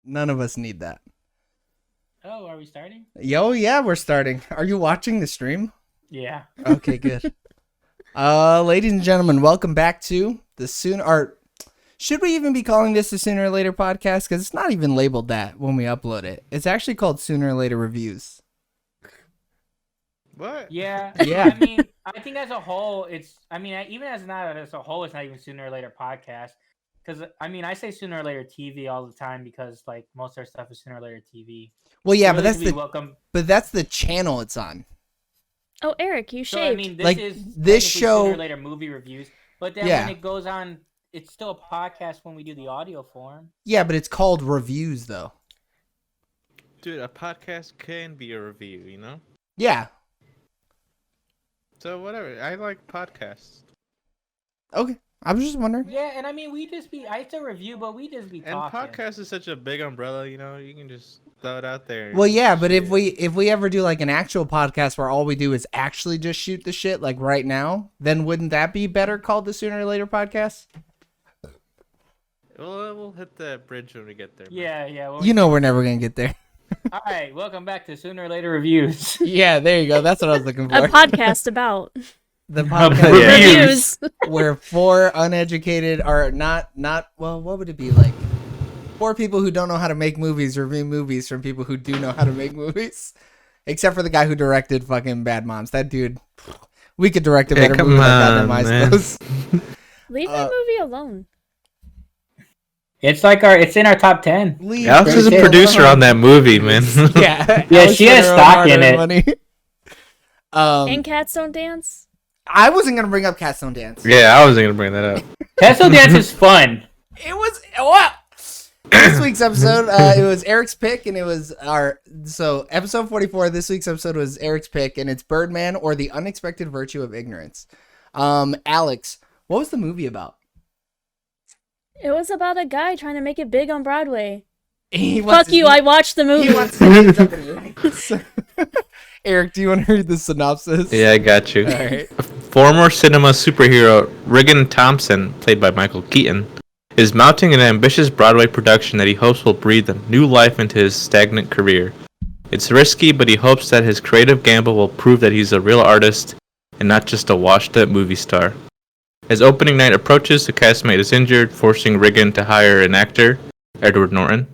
None of us need that. Oh, are we starting? Yo, yeah, we're starting. Are you watching the stream? Yeah. Okay, good. Ladies and gentlemen, welcome back to the should we even be calling this the Sooner or Later podcast? Because it's not even labeled that when we upload it. It's actually called Sooner or Later Reviews. What? Yeah. Yeah. I mean, I think as a whole, even as a whole, it's not even Sooner or Later podcast. Because, I say Sooner or Later TV all the time because, like, most of our stuff is Sooner or Later TV. Well, yeah, Really but that's the channel it's on. Oh, Eric, you So, shaved. this is this technically show. Sooner or Later movie reviews. But then when it goes on, it's still a podcast when we do the audio form. Yeah, but it's called reviews, though. Dude, a podcast can be a review, you know? Yeah. So whatever. I like podcasts. Okay. I was just wondering. Yeah, and it's a review, but we just be talking. And podcast is such a big umbrella, you know? You can just throw it out there. Well, yeah, but if we ever do like an actual podcast where all we do is actually just shoot the shit, like right now, then wouldn't that be better called the Sooner or Later podcast? Well, we'll hit the bridge when we get there. Yeah. You know we're never going to get there. All right, welcome back to Sooner or Later Reviews. Yeah, there you go. That's what I was looking for. A podcast about The podcast reviews. where four uneducated are not well, what would it be like? Four people who don't know how to make movies review movies from people who do know how to make movies. Except for the guy who directed fucking Bad Moms. That dude, we could direct a better movie like that than I suppose. Leave that movie alone. It's in our top 10. Alex is a producer on that movie, man. Yeah, she has stock in it. Money. And Cats Don't Dance? I wasn't gonna bring up Cats Don't Dance. Yeah, I wasn't gonna bring that up. Cats Don't Dance is fun. It was what? This week's episode, it was Eric's pick, and it was episode 44. This week's episode was Eric's pick, and it's Birdman or the Unexpected Virtue of Ignorance. Alex, what was the movie about? It was about a guy trying to make it big on Broadway. Fuck you, I watched the movie. He wants to Eric, do you want to read the synopsis? Yeah, I got you. All right. Former cinema superhero Regan Thompson, played by Michael Keaton, is mounting an ambitious Broadway production that he hopes will breathe new life into his stagnant career. It's risky, but he hopes that his creative gamble will prove that he's a real artist and not just a washed-up movie star. As opening night approaches, the castmate is injured, forcing Regan to hire an actor, Edward Norton,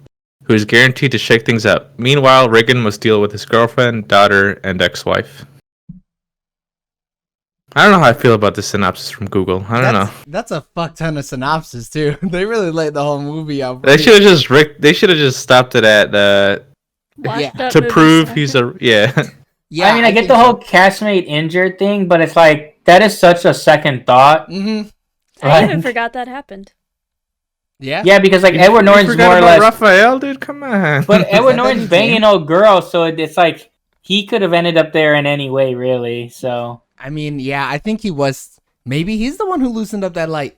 who is guaranteed to shake things up. Meanwhile, Regan must deal with his girlfriend, daughter, and ex-wife. I don't know how I feel about this synopsis from Google. I don't know. That's a fuck ton of synopsis too. They really laid the whole movie out. They should have just stopped it at to prove he's a Yeah, I get the whole castmate injured thing, but it's like that is such a second thought. Mm-hmm. I even forgot that happened. Yeah, because like Edward Norton's more or less Raphael, dude. Come on. But Edward Norton's banging old girl, so it's like he could have ended up there in any way, really. So I mean, yeah, I think he was. Maybe he's the one who loosened up that light.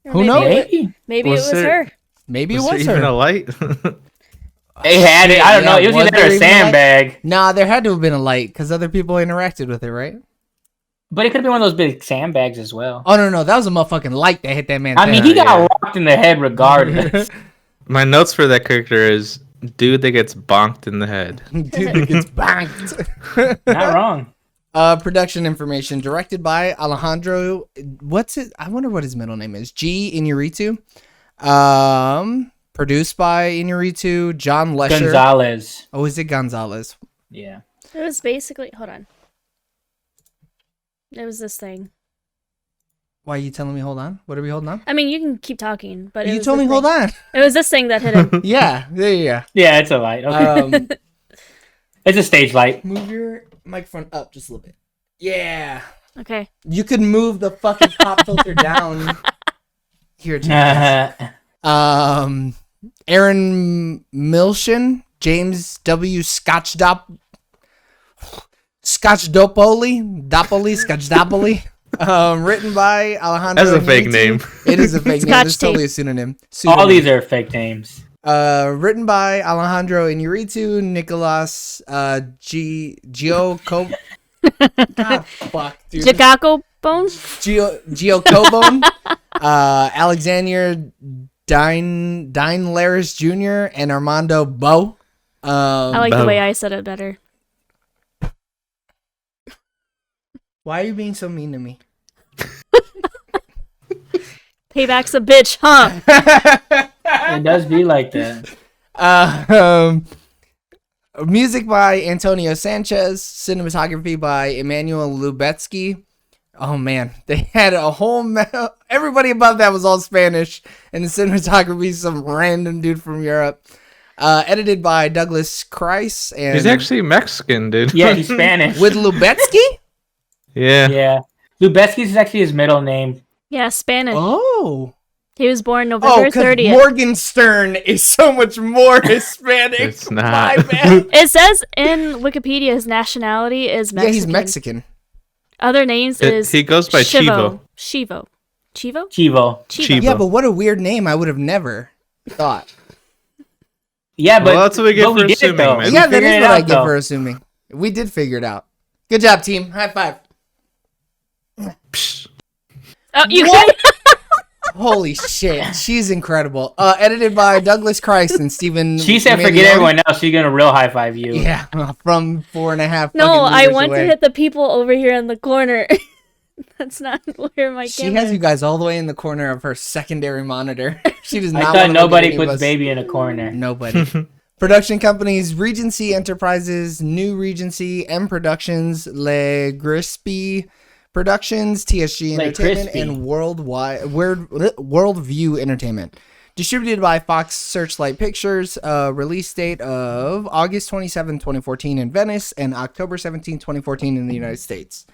Or Who knows? Maybe it was her. Maybe it was was there even her. a light? They had it. I don't know. It was either there a even sandbag. Nah, there had to have been a light because other people interacted with it, right? But it could have been one of those big sandbags as well. Oh no, that was a motherfucking light that hit that man. I mean, he got rocked in the head regardless. My notes for that character is dude that gets bonked in the head. Dude that gets banked. Not wrong. Production information directed by Alejandro. What's it? I wonder what his middle name is. G. Inarritu. Produced by Inarritu. John Lesher. Gonzalez. Oh, is it Gonzalez? Yeah. It was basically... Hold on. It was this thing. Why are you telling me hold on? What are we holding on? I mean, you can keep talking, but You told me hold on. It was this thing that hit him. Yeah, there you go. Yeah, it's a light. Okay. It's a stage light. Move your microphone up just a little bit. Yeah. Okay. You could move the fucking pop filter down. Here, Aaron Milshin, James W. Scotchdopoli, written by Alejandro. That's a fake name. It is a fake name. It's totally a pseudonym. All these are fake names. Written by Alejandro Inarritu, Nicolas Giocobone. God, fuck, dude. Giacobone? Giocobone. Alexander Dine Laris Jr. and Armando Bo. I like the way I said it better. Why are you being so mean to me? Payback's a bitch, huh? It does be like that. Music by Antonio Sanchez. Cinematography by Emmanuel Lubetsky. Oh man, they had a whole everybody above that was all Spanish, and the cinematography some random dude from Europe. Edited by Douglas Kreis, and He's actually Mexican, dude. Yeah, he's Spanish. with Lubetsky. Yeah. Yeah. Lubetsky is actually his middle name. Yeah, Spanish. Oh, He was born November 30th. Morgan Stern is so much more Hispanic. It's not. My bad. It says in Wikipedia his nationality is Mexican. Yeah, he's Mexican. Other names is He goes by Chivo. Chivo. Chivo. Yeah, but what a weird name. I would have never thought. Yeah, but Well, that's what we get but for did it, assuming, though. man. We Yeah, that figured is it what I out, get though. for assuming. We did figure it out. Good job, team. High five. Psh. Oh, you What? Holy shit. She's incredible. Edited by Douglas Kreis and Stephen She said, Manion. "Forget everyone else. She's gonna real high five you." Yeah, from 4.5 No, fucking I meters want away. to hit the people over here in the corner. That's not where my She camera has you is. guys all the way in the corner of her secondary monitor. She does I not thought want to nobody look at any of puts us. baby in a corner. Nobody. Production companies: Regency Enterprises, New Regency, M Productions, Le Grispy Productions, TSG Le Entertainment, Crispy. and Worldview Entertainment. Distributed by Fox Searchlight Pictures. Release date of August 27, 2014 in Venice and October 17, 2014 in the United States.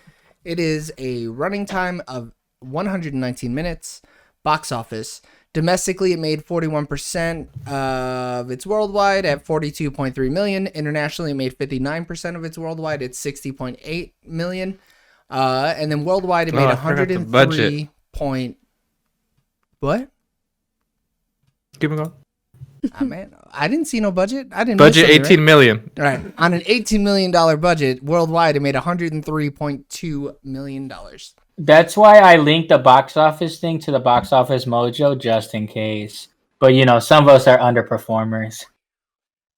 It is a running time of 119 minutes. Box office. Domestically, it made 41% of its worldwide at 42.3 million. Internationally, it made 59% of its worldwide at 60.8 million. And then worldwide, it made I forgot the 103. budget. What? Keep it going. Man, I didn't see no budget. I didn't. Budget miss something, 18 million. right? Right. On an $18 million budget worldwide, it made $103.2 million. That's why I linked the box office thing to the box office mojo just in case. But some of us are underperformers.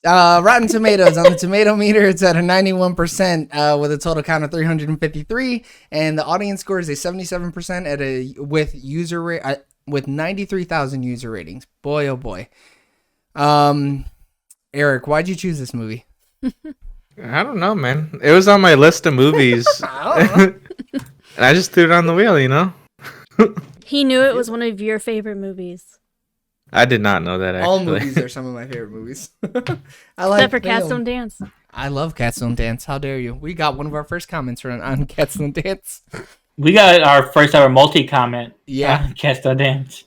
Rotten Tomatoes on the tomato meter, it's at a 91% with a total count of 353, and the audience score is a 77% at with 93,000 user ratings. Boy, oh boy. Eric, why'd you choose this movie? I don't know, man. It was on my list of movies. And I just threw it on the wheel, He knew it was one of your favorite movies. I did not know that, actually. All movies are some of my favorite movies. I like Except for Cats film. Don't Dance. I love Cats Don't Dance. How dare you? We got one of our first comments on Cats Don't Dance. We got our first ever multi-comment. Yeah. Cast on Dance.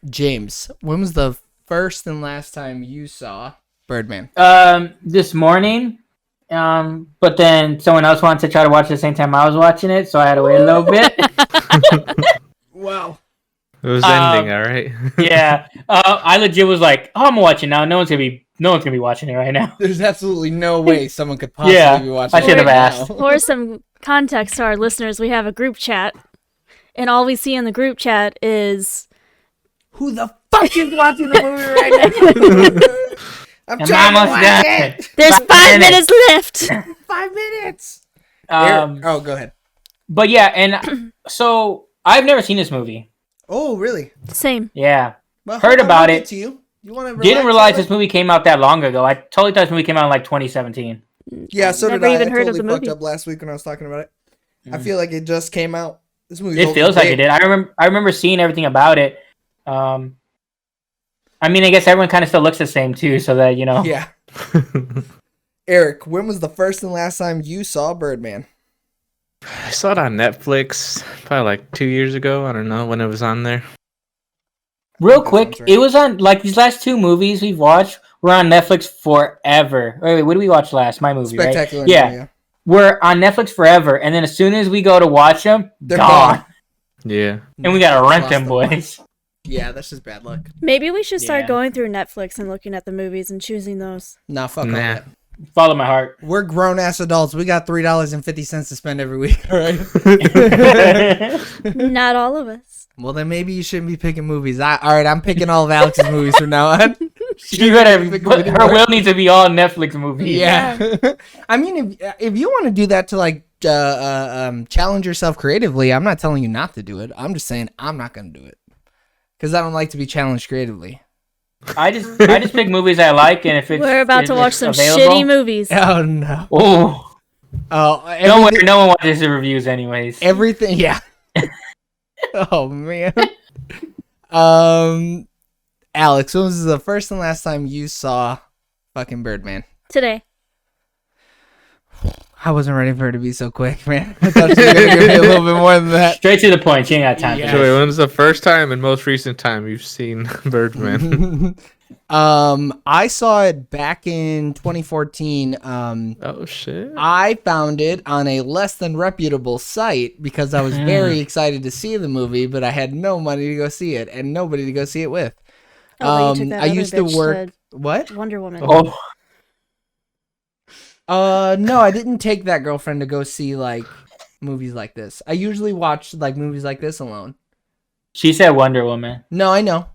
James, when was the first and last time you saw Birdman? This morning. But then someone else wanted to try to watch it at the same time I was watching it, so I had to wait a little bit. Wow. It was ending, all right? Yeah. I legit was like, "Oh, I'm watching now. No one's gonna be watching it right now." There's absolutely no way someone could possibly be watching. I should have it right asked. now. For some context to our listeners, we have a group chat, and all we see in the group chat is Who the fuck is watching the movie right now? I'm I'm trying to almost watch done. it. there's 5 minutes left. 5 minutes. Um, Oh, go ahead. but yeah, and so I've never seen this movie. Oh, really? Same. Yeah. Well, Heard hold on, about we'll it. get to you. You want to Didn't realize this movie came out that long ago. I totally thought this movie came out in like 2017. Yeah, so Never did I. even I heard of totally the fucked movie. up last week when I was talking about it. I feel like it just came out. This movie. It feels like it did. I remember seeing everything about it. I mean, I guess everyone kind of still looks the same too, so that Yeah. Eric, when was the first and last time you saw Birdman? I saw it on Netflix probably like 2 years ago. I don't know when it was on there. Real That quick, sounds right. it was on like these last two movies we've watched were on Netflix forever. Wait, what did we watch last? My movie, Spectacular. right? Yeah, we're on Netflix forever, and then as soon as we go to watch them, They're gone. gone. Yeah. And we gotta rent Lost them, them. boys. Yeah, that's just bad luck. Maybe we should start Yeah. going through Netflix and looking at the movies and choosing those. Nah, fuck all Nah. that. Follow my heart. We're grown ass adults. We got $3.50 to spend every week. All right. Not all of us. Well, then maybe you shouldn't be picking movies. All right, I'm picking all of Alex's movies from now on. She better. Her will needs to be all Netflix movies. Yeah. I mean, if you want to do that to like challenge yourself creatively, I'm not telling you not to do it. I'm just saying I'm not going to do it because I don't like to be challenged creatively. I just pick movies I like, and if it's We're about to watch some available, shitty movies. Oh no. Oh, no one watches the reviews anyways. Everything, yeah. Oh man. Alex, when was the first and last time you saw fucking Birdman? Today. I wasn't ready for her to be so quick, man. I thought she was gonna give me a little bit more than that. Straight to the point. She ain't got time. Yeah. For Joey, when's the first time and most recent time you've seen Birdman? I saw it back in 2014. Oh shit! I found it on a less than reputable site because I was very excited to see the movie, but I had no money to go see it and nobody to go see it with. Oh, but you took that I other used to bitch work. What? Wonder Woman. Oh, No, I didn't take that girlfriend to go see like movies like this. I usually watch like movies like this alone. she said Wonder Woman. No, I know.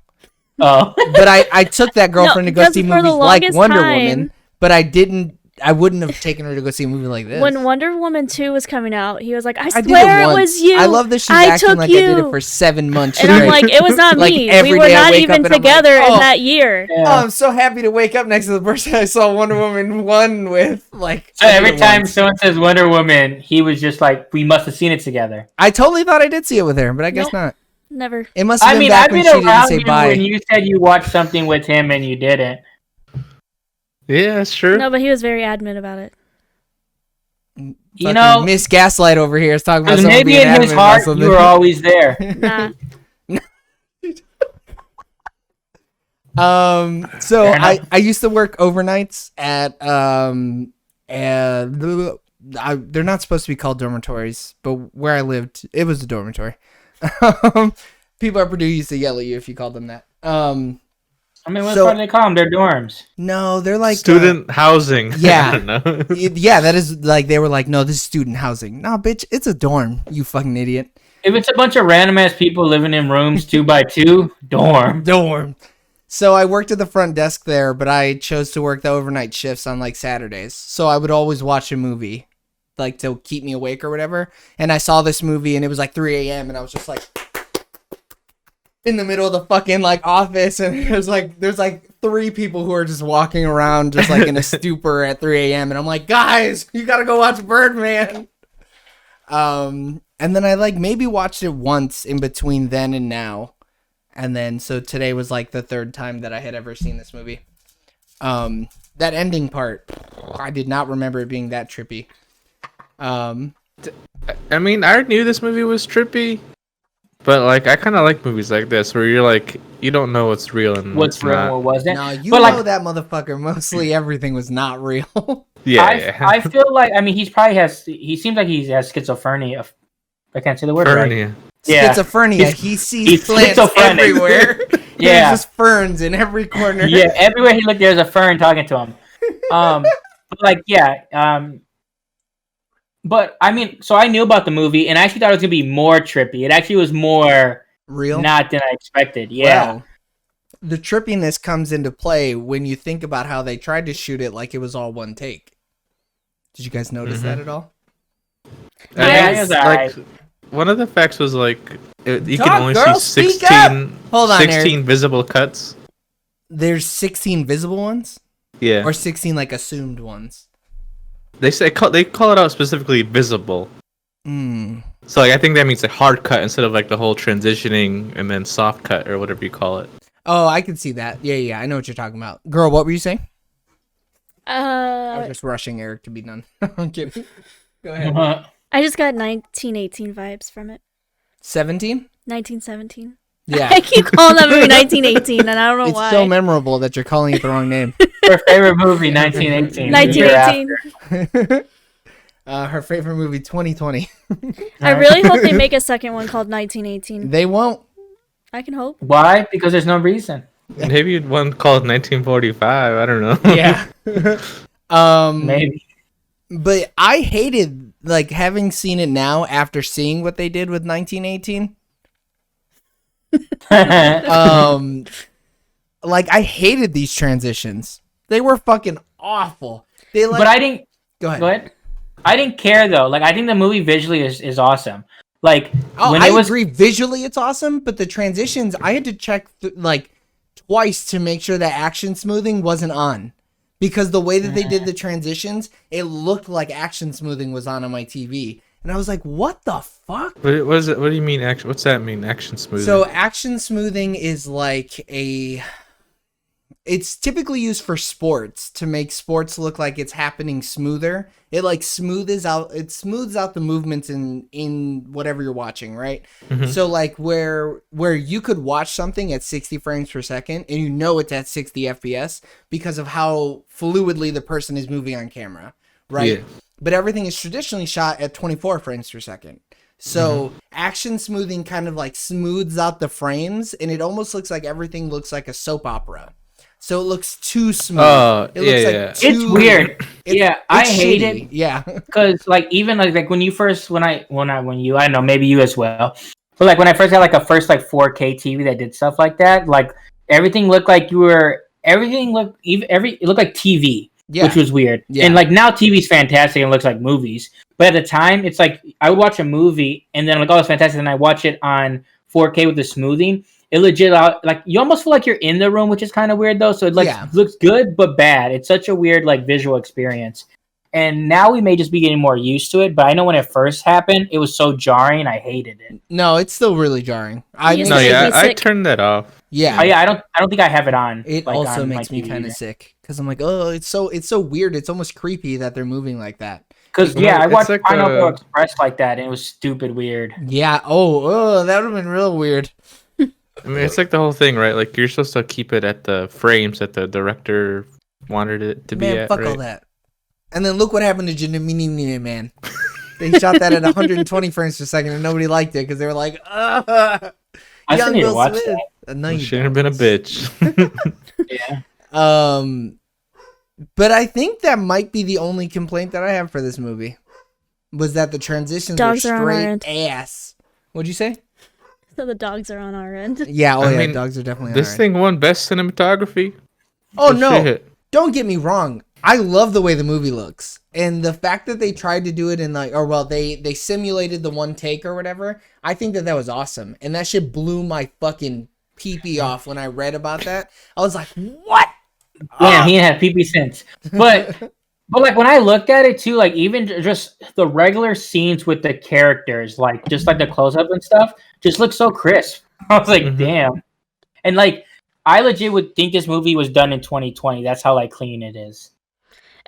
Oh, But I took that girlfriend to go because see for the movies like longest Wonder time- Woman, but I wouldn't have taken her to go see a movie like this. When Wonder Woman 2 was coming out, he was like, I I did swear it once. was you. I love that she's I acting took like you. I did it for 7 months And I'm straight. like, it was not Like, me. every We were day I not wake even up and I'm like, together oh. in that year. Oh, I'm so happy to wake up next to the person I saw Wonder Woman 1 with. Like, so I did every it time once. someone says Wonder Woman, he was just like, "We must have seen it together." I totally thought I did see it with her, but I guess Nope. not. Never. It must have I been mean, back I've when been she didn't around say you bye. when you said you watched something with him and you didn't. Yeah, that's true. No, but he was very adamant about it. You Fucking know, Miss Gaslight over here is talking about because someone maybe being in his adamant about heart something. you were always there. Nah. So Fair enough. I used to work overnights at they're not supposed to be called dormitories, but where I lived, it was a dormitory. People at Purdue used to yell at you if you called them that. I mean, what So- do they call them? They're dorms. No, they're like Student housing. yeah. I don't know. Yeah, that is like they were like, no, this is student housing. No, bitch, it's a dorm. You fucking idiot. If it's a bunch of random ass people living in rooms 2 by 2, dorm. Dorm. So I worked at the front desk there, but I chose to work the overnight shifts on like Saturdays. So I would always watch a movie, like to keep me awake or whatever. And I saw this movie, and it was like 3 a.m. and I was just like in the middle of the fucking like office, and there's like 3 people who are just walking around just like in a stupor at 3 a.m. and I'm like, guys, you gotta go watch Birdman. And then I like maybe watched it once in between then and now. And then so today was like the 3rd time that I had ever seen this movie. That ending part, I did not remember it being that trippy. I mean, I knew this movie was trippy, but like I kind of like movies like this where you're like you don't know what's real and What's real not. and what wasn't. Now you But, know like, that motherfucker. Mostly everything was not real. Yeah, I feel like, I mean, he seems like he has schizophrenia. I can't say the word right. Fernia. Yeah. Schizophrenia. He sees he's plants schizophrenic. everywhere. Yeah. There's just ferns in every corner. Yeah, everywhere he looked, there's a fern talking to him. But like, yeah. But I mean, so I knew about the movie, and I actually thought it was gonna be more trippy. It actually was more Real. not than I expected. Yeah. Well, the trippiness comes into play when you think about how they tried to shoot it like it was all one take. Did you guys notice that at all? Yeah, It's it was alright. one of the facts was like you Talk, can only girl, see speak up! 16, Hold on, 16 visible cuts. There's 16 visible ones, Yeah, or 16 like assumed ones. they call it out specifically visible. Hmm. So like I think that means a hard cut instead of like the whole transitioning and then soft cut or whatever you call it. Oh, I can see that. Yeah, I know what you're talking about. Girl, what were you saying? I was just rushing Eric to be done. I'm kidding. Go ahead. I just got 1918 vibes from it. 17? 1917. Yeah. I keep calling that movie 1918, and I don't know It's why. so memorable that you're calling it the wrong name. Her favorite movie, 1918. 1918. Her favorite movie, 2020. I really hope they make a second one called 1918. They won't. I can hope. Why? Because there's no reason. Maybe one called 1945. I don't know. Yeah. Maybe. But I hated like having seen it now after seeing what they did with 1918. Like I hated these transitions. They were fucking awful. They like. But I didn't. Go ahead. Go ahead. I didn't care though. Like I think the movie visually is awesome. Like Oh, I agree. Visually, it's awesome, but the transitions, I had to check like twice to make sure that action smoothing wasn't on, because the way that they did the transitions, it looked like action smoothing was on my TV, and I was like, "What the fuck?" What is it? What do you mean action? What's that mean? Action smoothing. So action smoothing is like it's typically used for sports to make sports look like it's happening smoother. It like smooths out the movements in whatever you're watching, right? Mm-hmm. So like where you could watch something at 60 frames per second and you know it's at 60 FPS because of how fluidly the person is moving on camera, right? Yeah. But everything is traditionally shot at 24 frames per second. So action smoothing kind of like smooths out the frames, and it almost looks like everything looks like a soap opera. So it looks too smooth. It looks like too, it's weird. I hate shitty. it. Yeah. Because like even like when you first I don't know, maybe you as well. But like when I first got like a first like 4K TV that did stuff like that, like everything looked like it looked like TV. Yeah. Which was weird. Yeah. And like now TV's fantastic and looks like movies. But at the time it's like I would watch a movie and then like, oh, it's fantastic, and I watch it on 4K with the smoothing. It legit like you almost feel like you're in the room, which is kind of weird though. So it like looks good but bad. It's such a weird like visual experience. And now we may just be getting more used to it. But I know when it first happened, it was so jarring. I hated it. No, it's still really jarring. I turned that off. Yeah. I don't think I have it on. It like, also on makes me kind of either. sick because I'm like, oh, it's so weird. It's almost creepy that they're moving like that. Because I watched like Pineapple Express like that, and it was stupid weird. Yeah. Oh, that would have been real weird. I mean, it's like the whole thing, right? Like you're supposed to keep it at the frames that the director wanted it to be at. Fuck right? all that. And then look what happened to Janimini, man. They shot that at 120 frames per second, and nobody liked it because they were like, I still need to watch that. No, you shouldn't have been a bitch. Yeah. But I think that might be the only complaint that I have for this movie, was that the transitions were straight ass. What'd you say? So the dogs are on our end. Yeah, I mean, dogs are definitely on this our end. thing won best cinematography. Oh no! Don't get me wrong. I love the way the movie looks, and the fact that they tried to do it in like, they simulated the one take or whatever. I think that was awesome, and that shit blew my fucking pee off when I read about that. I was like, what? Damn, he didn't have pee sense. But like when I looked at it too, like even just the regular scenes with the characters, like just like the close up and stuff, just look so crisp. I was like, damn. And like I legit would think this movie was done in 2020. That's how like clean it is.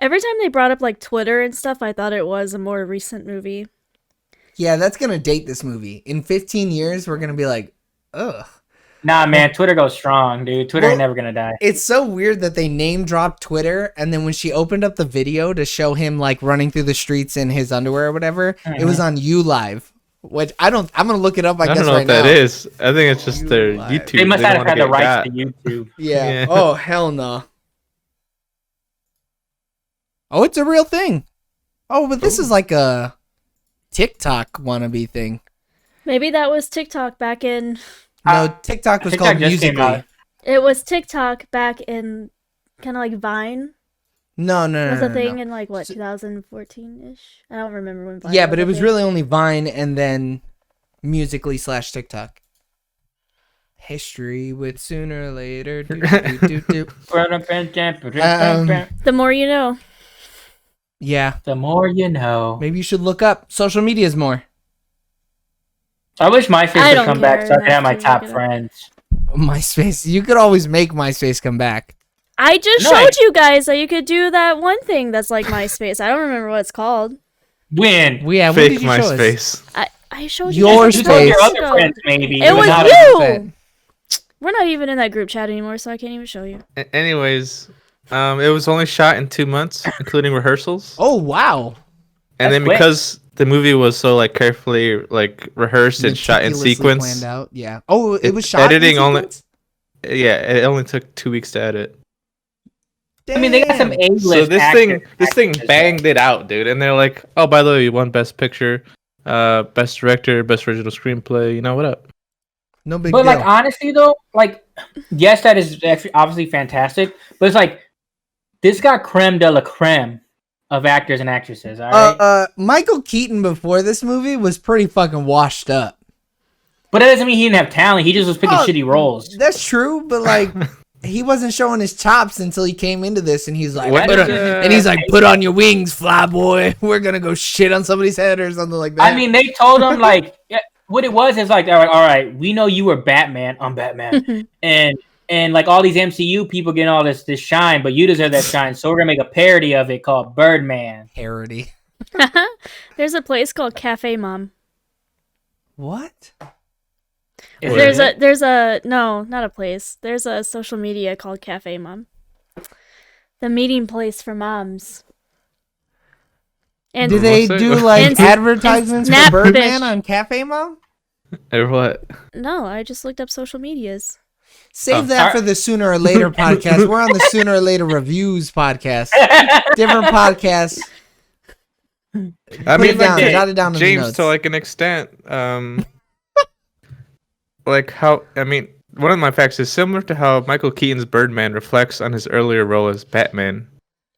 Every time they brought up like Twitter and stuff, I thought it was a more recent movie. Yeah, that's gonna date this movie. In 15 years, we're gonna be like, ugh. Nah, man, Twitter goes strong, dude. Twitter ain't never gonna die. It's so weird that they name dropped Twitter, and then when she opened up the video to show him like running through the streets in his underwear or whatever, it was on YouLive. Which I'm gonna look it up. I guess don't know right what that now. is. I think it's just their YouTube. They must have don't had wanna the get rights got. to YouTube. Yeah. Oh hell no. Oh, it's a real thing. Oh, but this is like a TikTok wannabe thing. Maybe that was TikTok back in. No, TikTok was TikTok called just came Musical.ly. out. It was TikTok back in kind of like Vine. No. Was a thing in like what 2014-ish? I don't remember when Vine. Yeah, but it was thing. really only Vine and then Musical.ly/TikTok. History with sooner or later. The more you know. Yeah. The more you know. Maybe you should look up social medias more. I wish MySpace I would don't come back so I care could have my enough to top look it up. friends. MySpace. You could always make MySpace come back. I just No, showed you guys that you could do that one thing that's like MySpace. I don't remember what it's called. When? Yeah, when Fake did you show us? MySpace. I showed you. Your guys You a told space. your couple other weeks friends ago. maybe. It but was not you. We're not even in that group chat anymore, so I can't even show you. Anyways, it was only shot in 2 months, including rehearsals. Oh wow. And That's then quick. because the movie was so like carefully like rehearsed and shot in Meticulously sequence, planned out. Yeah. Oh, it was shot editing in only- sequence? yeah, it only took 2 weeks to edit. I mean, they got some Damn. A-list So this actors, thing though. banged it out, dude. And they're like, oh, by the way, you won Best Picture, Best Director, Best Original Screenplay. You know what up? No big But deal. like honestly though, like yes, that is actually obviously fantastic. But it's like this got creme de la creme of actors and actresses. All right, Michael Keaton before this movie was pretty fucking washed up. but that doesn't mean he didn't have talent. He just was picking shitty roles. That's true, but like he wasn't showing his chops until he came into this, and he's like, What put did, and he's like, put on your wings, fly boy. We're gonna go shit on somebody's head or something like that. I mean, they told him like what it was is like, all right, we know you were Batman. I'm Batman, and like all these MCU people getting all this shine, but you deserve that shine. So we're gonna make a parody of it called Birdman. parody. There's a place called Cafe Mom. What? Is it? There's a no, not a place. There's a social media called Cafe Mom. The meeting place for moms. And Do they What's it? do like And- advertisements and for Birdman Snapfish. on Cafe Mom? or what? no, I just looked up social medias. Save Oh. that for the Sooner or Later podcast. We're on the Sooner or Later Reviews podcast. Different podcast. I Put mean, it down, like, jot it down in the James, notes. to like an extent, like how I mean, one of my facts is similar to how Michael Keaton's Birdman reflects on his earlier role as Batman.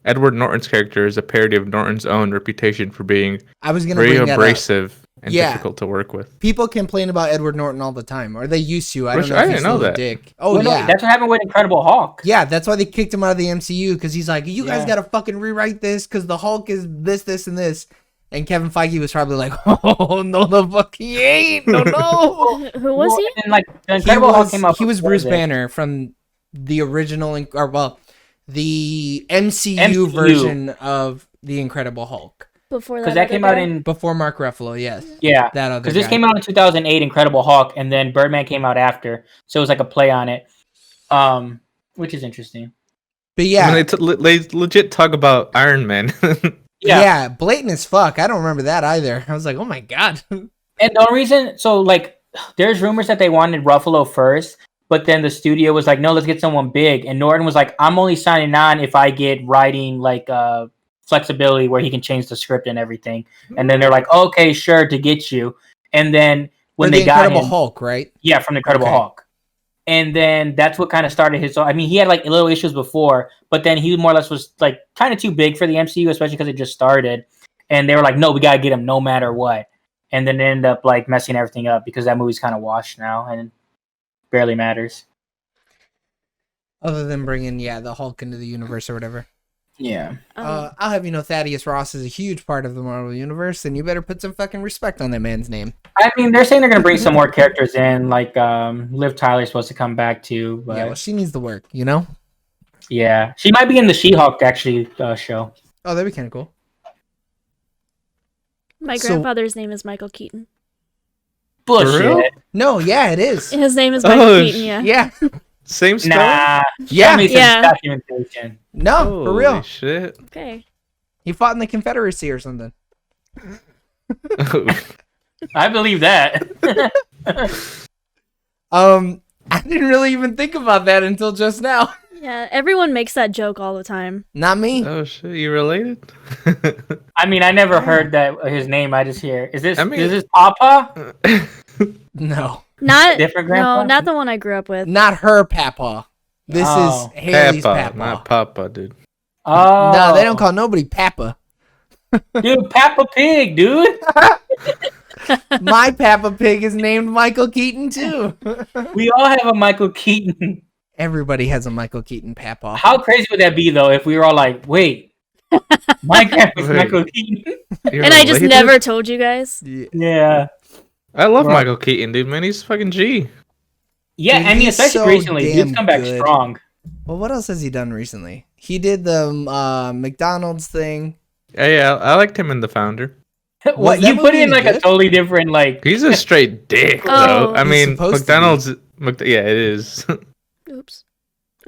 Edward Norton's character is a parody of Norton's own reputation for being I was gonna very bring that up. abrasive and Yeah. difficult to work with. People complain about Edward Norton all the time, or they used to. I don't Which know I if he's didn't know still a that. dick. Oh Well, no, yeah, that's what happened with Incredible Hulk. yeah. That's why they kicked him out of the MCU because he's like, you guys Yeah. gotta fucking rewrite this because the Hulk is this, this, and this. And Kevin Feige was probably like, oh no, the fuck he ain't. No, no. Who was he? And like the Incredible Hulk came out. He was before Bruce this. Banner from the original, the MCU MCU. version of the Incredible Hulk Before Because that other came out guy? in before Mark Ruffalo. Yes, yeah. that other. Because this guy. came out in 2008, Incredible Hulk, and then Birdman came out after, so it was like a play on it, which is interesting. But yeah, I mean, they legit talk about Iron Man. yeah, blatant as fuck. I don't remember that either. I was like, oh my god. And the only reason, so like, there's rumors that they wanted Ruffalo first, but then the studio was like, no, let's get someone big. And Norton was like, I'm only signing on if I get writing like flexibility where he can change the script and everything. And then they're like, okay, sure, to get you. And then when Or they the got Incredible him, Hulk, right? yeah, from the Incredible Okay. Hulk. And then that's what kind of started his. I mean, he had like little issues before, but then he more or less was like kind of too big for the MCU, especially because it just started. And they were like, no, we gotta get him no matter what. And then it ended up like messing everything up because that movie's kind of washed now and barely matters. Other than bringing the Hulk into the universe or whatever. Yeah. I'll have you know Thaddeus Ross is a huge part of the Marvel universe, and you better put some fucking respect on that man's name. I mean, they're saying they're gonna bring some more characters in, like Liv Tyler's supposed to come back too, but Yeah, well, she needs the work, you know. yeah, she might be in the She-Hulk actually show. Oh, that'd be kind of cool. My So- grandfather's name is Michael Keaton. Bullshit. real? No, yeah, it is. His name is Michael Oh, Keaton, yeah. Yeah, Same spelling? Nah. yeah. Show me some Yeah. documentation. No, for real. Holy shit. Okay. He fought in the Confederacy or something. I believe that. I didn't really even think about that until just now. Yeah, everyone makes that joke all the time. Not me. Oh shit, you related? I mean, I never heard that his name. I just hear. Is this I mean- is this Papa? No, Not Different no, grandpa? not the one I grew up with. not her papa. This Oh. is Haley's Papa, papa. not Papa, dude. Oh No, they don't call nobody papa. dude Peppa Pig, dude. My Peppa Pig is named Michael Keaton too. We all have a Michael Keaton. Everybody has a Michael Keaton papa. How crazy would that be though if we were all like, wait, my grandpa's Wait. Michael Keaton? You're And I just related? never told you guys. Yeah. Yeah. I love Bro. Michael Keaton, dude. Man, he's fucking G. Yeah, Dude, I mean, he's especially so recently, damn dude's come back good. strong. Well, what else has he done recently? He did the McDonald's thing. Yeah, I liked him in The Founder. What that you put movie in like good? a totally different like. He's a straight dick, Oh. though. I He's mean, supposed to be. McDonald's. Yeah, it is. Oops.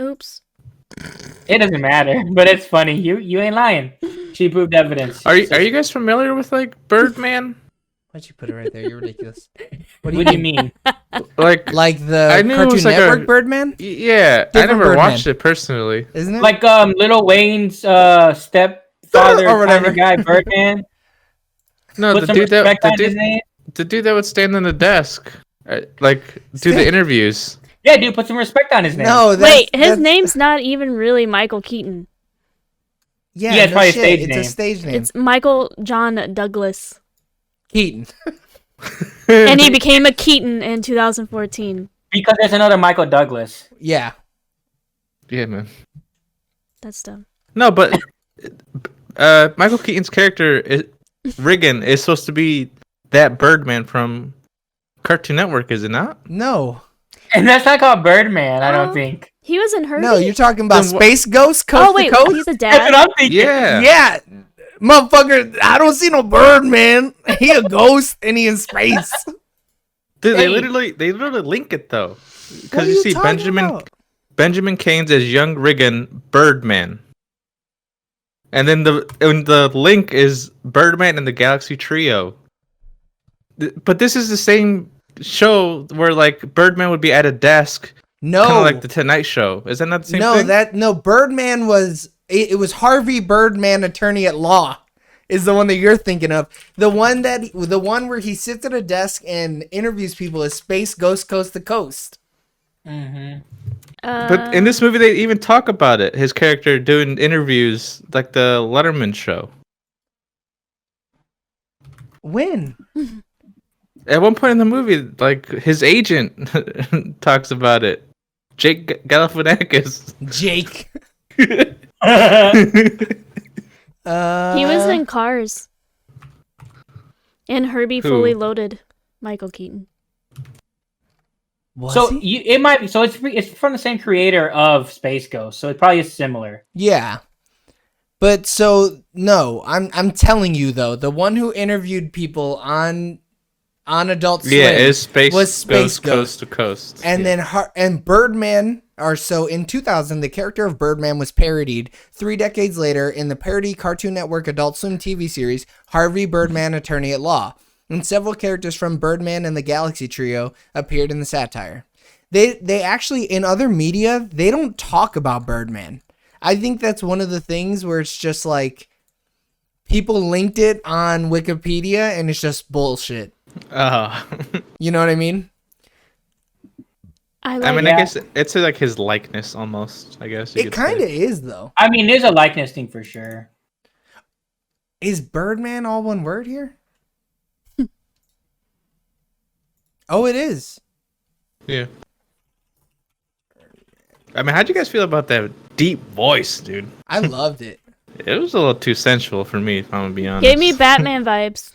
Oops. It doesn't matter, but it's funny. You ain't lying. She proved evidence. Are you guys familiar with like Birdman? Why'd you put it right there? You're ridiculous. What do you mean? Like, Like the I knew it Cartoon was like Network a- Birdman, yeah, I Different never Birdman. watched it personally. isn't it? Like Little Wayne's stepfather Or kind whatever. of guy, Birdman. No, Put the some dude respect on his that name. the dude that would stand on the desk. Like, do the interviews. Yeah, dude, put some respect on his name. No, Wait, his name's not even really Michael Keaton. Yeah, Yeah, it's no probably a shit. stage It's name. a stage name. It's Michael John Douglas. Keaton. And he became a Keaton in 2014. Because there's another Michael Douglas. Yeah. Yeah, man. That's dumb. No, but Michael Keaton's character, Riggin, is supposed to be that Birdman from Cartoon Network, is it not? No. And that's not called Birdman, I don't think. He was in Herbie. No, you're talking about Then Space Ghost Coast Oh wait, to Coast? he's a That's what dad. I'm thinking. Yeah. Yeah. Motherfucker, I don't see no bird, man. He a ghost and he in space. Dude, Hey. they literally link it though, What because are you see talking about? Benjamin Kane's as young Riggin, Birdman, and then the link is Birdman and the Galaxy Trio. But this is the same show where like Birdman would be at a desk, No. kind of like the Tonight Show. Is that not the same no, thing? Birdman was it was Harvey Birdman, attorney at law, is the one that you're thinking of. The one where he sits at a desk and interviews people is Space Ghost Coast to Coast. Mm-hmm. But in this movie, they even talk about it. His character doing interviews like the Letterman show. When? At one point in the movie, like his agent talks about it. Jake Galifianakis. Jake. He was in Cars. And Herbie Who? Fully Loaded. Michael Keaton. Was So he? it might be. So it's from the same creator of Space Ghost, so it probably is similar. Yeah. But so no, I'm telling you though, the one who interviewed people on Adult Swim Yeah, it's Space was Space Ghost Ghost. Coast to Coast. And then and Birdman, or so in 2000, the character of Birdman was parodied 3 decades later in the parody Cartoon Network Adult Swim TV series Harvey Birdman, Attorney at Law. And several characters from Birdman and the Galaxy Trio appeared in the satire. They actually, in other media, they don't talk about Birdman. I think that's one of the things where it's just like people linked it on Wikipedia and it's just bullshit. You know what I mean? I I mean, Yeah. I guess it's like his likeness almost. I guess you It could kind of say. is though. I mean, there's a likeness thing for sure. Is Birdman all one word here? Oh, it is. Yeah. I mean, how'd you guys feel about that deep voice, dude? I loved it. It was a little too sensual for me, if I'm gonna be honest. Gave me Batman vibes.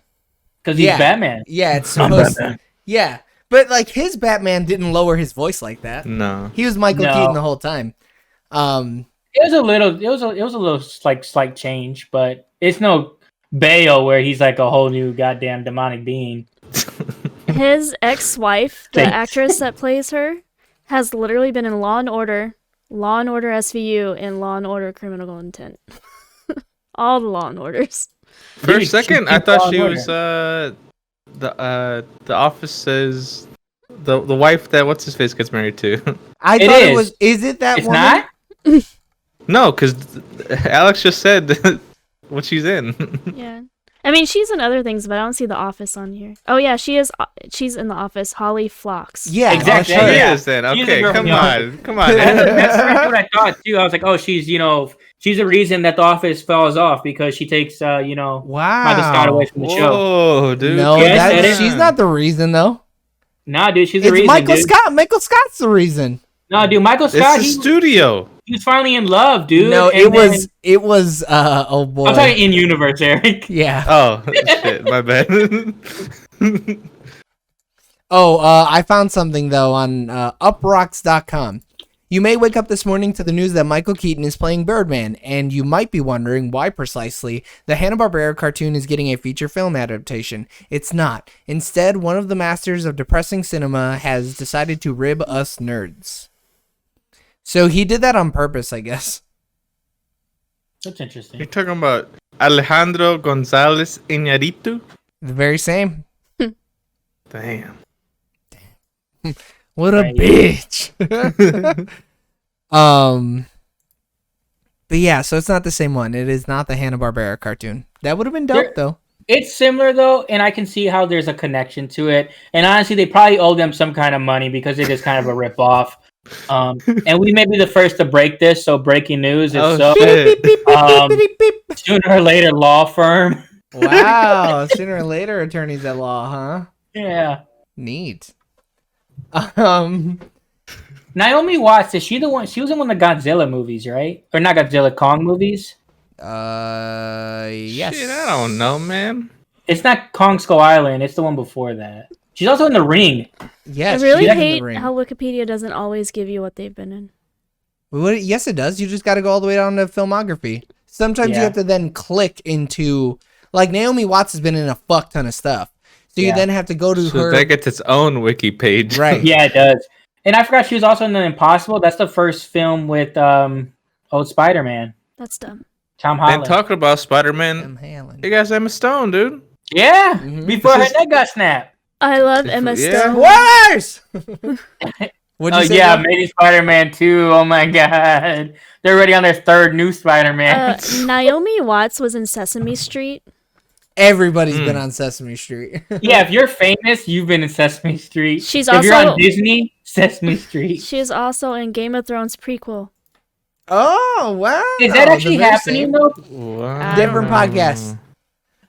Because he's Yeah. Batman. Yeah, it's supposed to. Yeah. But like his Batman didn't lower his voice like that. No. He was Michael No. Keaton the whole time. It was a little slight change, but it's no Bayo where he's like a whole new goddamn demonic being. His ex-wife, the Thanks. actress that plays her, has literally been in Law & Order SVU, and Law & Order Criminal Intent. All the Law & Orders. For a Dude, second, she I thought keep she on was the office's the wife that what's his face gets married to. I It thought it is. was. Is it that It's woman? not? No, because Alex just said what she's in. Yeah. I mean, she's in other things, but I don't see The Office on here. Oh, yeah, she is. She's in The Office. Holly Flocks. Yeah, Exactly. She that's her. Yeah. is then. She's the Okay, girl come from The on, come on. That's what I thought too. I was like, oh, she's she's the reason that The Office falls off because she takes Michael Scott away Wow. from the show. Whoa, dude. No, Yes, that, it is. she's not the reason though. Nah, dude, she's the It's reason. Michael dude. Scott. Michael Scott's the reason. No, dude, Michael It's Scott. the He studio. was finally in love, dude. No, and it then- was. It was. Oh boy. I'm talking in universe, Eric. Yeah. Oh shit, my bad. I found something though on uprocks.com. You may wake up this morning to the news that Michael Keaton is playing Birdman, and you might be wondering why precisely the Hanna-Barbera cartoon is getting a feature film adaptation. It's not. Instead, one of the masters of depressing cinema has decided to rib us nerds. So he did that on purpose, I guess. That's interesting. You're talking about Alejandro Gonzalez Iñárritu? The very same. Damn. What a Right. bitch. But yeah, so it's not the same one. It is not the Hanna-Barbera cartoon. That would have been dope, though. It's similar though, and I can see how there's a connection to it. And honestly, they probably owe them some kind of money because it is kind of a ripoff. And we may be the first to break this. So breaking news is Oh, so shit. sooner or later law firm. Wow, sooner or later, attorneys at law, huh? Yeah. Neat. Naomi Watts, is she the one? She was in one of the Godzilla movies, right? Or not Godzilla, Kong movies? Yes. Shit, I don't know, man. It's not Kong Skull Island. It's the one before that. She's also in The Ring. Yes, I really she's in The hate Ring. how Wikipedia doesn't always give you what they've been in. Yes, it does. You just got to go all the way down to filmography. Sometimes you Yeah. have to then click into, like, Naomi Watts has been in a fuck ton of stuff. So you Yeah. then have to go to So her. that gets its own wiki page. Right. Yeah, it does. And I forgot she was also in The Impossible. That's the first film with old Spider-Man, That's dumb. Tom And Holland. talking about Spider-Man, Em Haaland. you guys Emma Stone, dude. Yeah, Mhm. before her neck got snapped. I love Emma Yeah. Stone. Spoilers! What'd Oh you say, yeah, Joe? Amazing Spider-Man 2. Oh my god, they're already on their third new Spider-Man. Naomi Watts was in Sesame Street. Everybody's been on Sesame Street. Yeah, if you're famous, you've been in Sesame Street. She's if you're also- on Disney, Sesame Street. She is also in Game of Thrones prequel. Oh, wow. Is that actually The very happening same. though? Wow. Different podcast.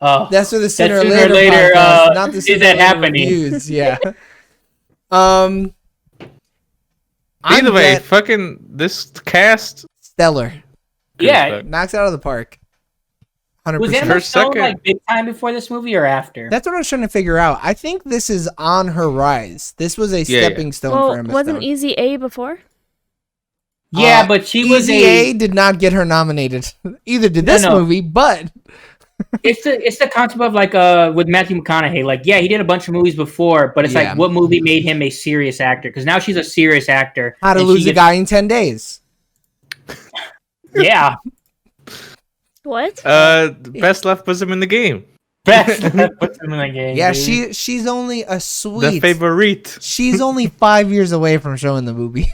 Oh, That's for the sooner or sooner later, or later, podcast, not the is sooner that or later happening? reviews. Yeah. Either I'm way, glad- fucking this cast. stellar. yeah. Knocks it out of the park. 100%. Was Emma First, Stone second. like big time before this movie or after? That's what I was trying to figure out. I think this is on her rise. This was a Yeah, stepping stone Well, for Emma wasn't Stone. Easy A before? Yeah, but she was Easy A did not get her nominated. Either did this No. movie, but It's the concept of like with Matthew McConaughey. Like, yeah, he did a bunch of movies before, but it's Yeah. like what movie made him a serious actor? Because now she's a serious actor. How to and Lose she a Guy in 10 Days. Yeah, What? Best left bosom in the game. best puts him in the game. Yeah, dude. she's only a The sweet. favorite. She's only 5 years away from showing the movie.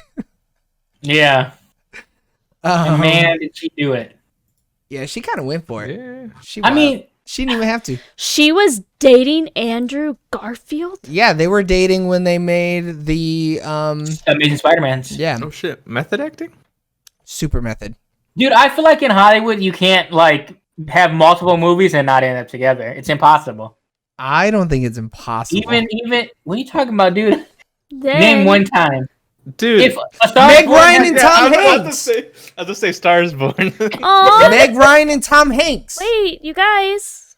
Yeah, and Um, man, did she do it? yeah, she kind of went for it. Yeah. She I wild. mean, she didn't even have to. She was dating Andrew Garfield? Yeah, they were dating when they made the Amazing Spider-Man's. yeah, Oh shit. Method acting? Super Method. Dude, I feel like in Hollywood you can't like have multiple movies and not end up together. It's impossible. I don't think it's impossible. Even what are you talking about, dude? They- Name one time. Dude. If a Star Meg is Born Ryan has- and Tom I was about Hanks. to say Stars Born. Aw, Meg Ryan and Tom Hanks. wait, you guys.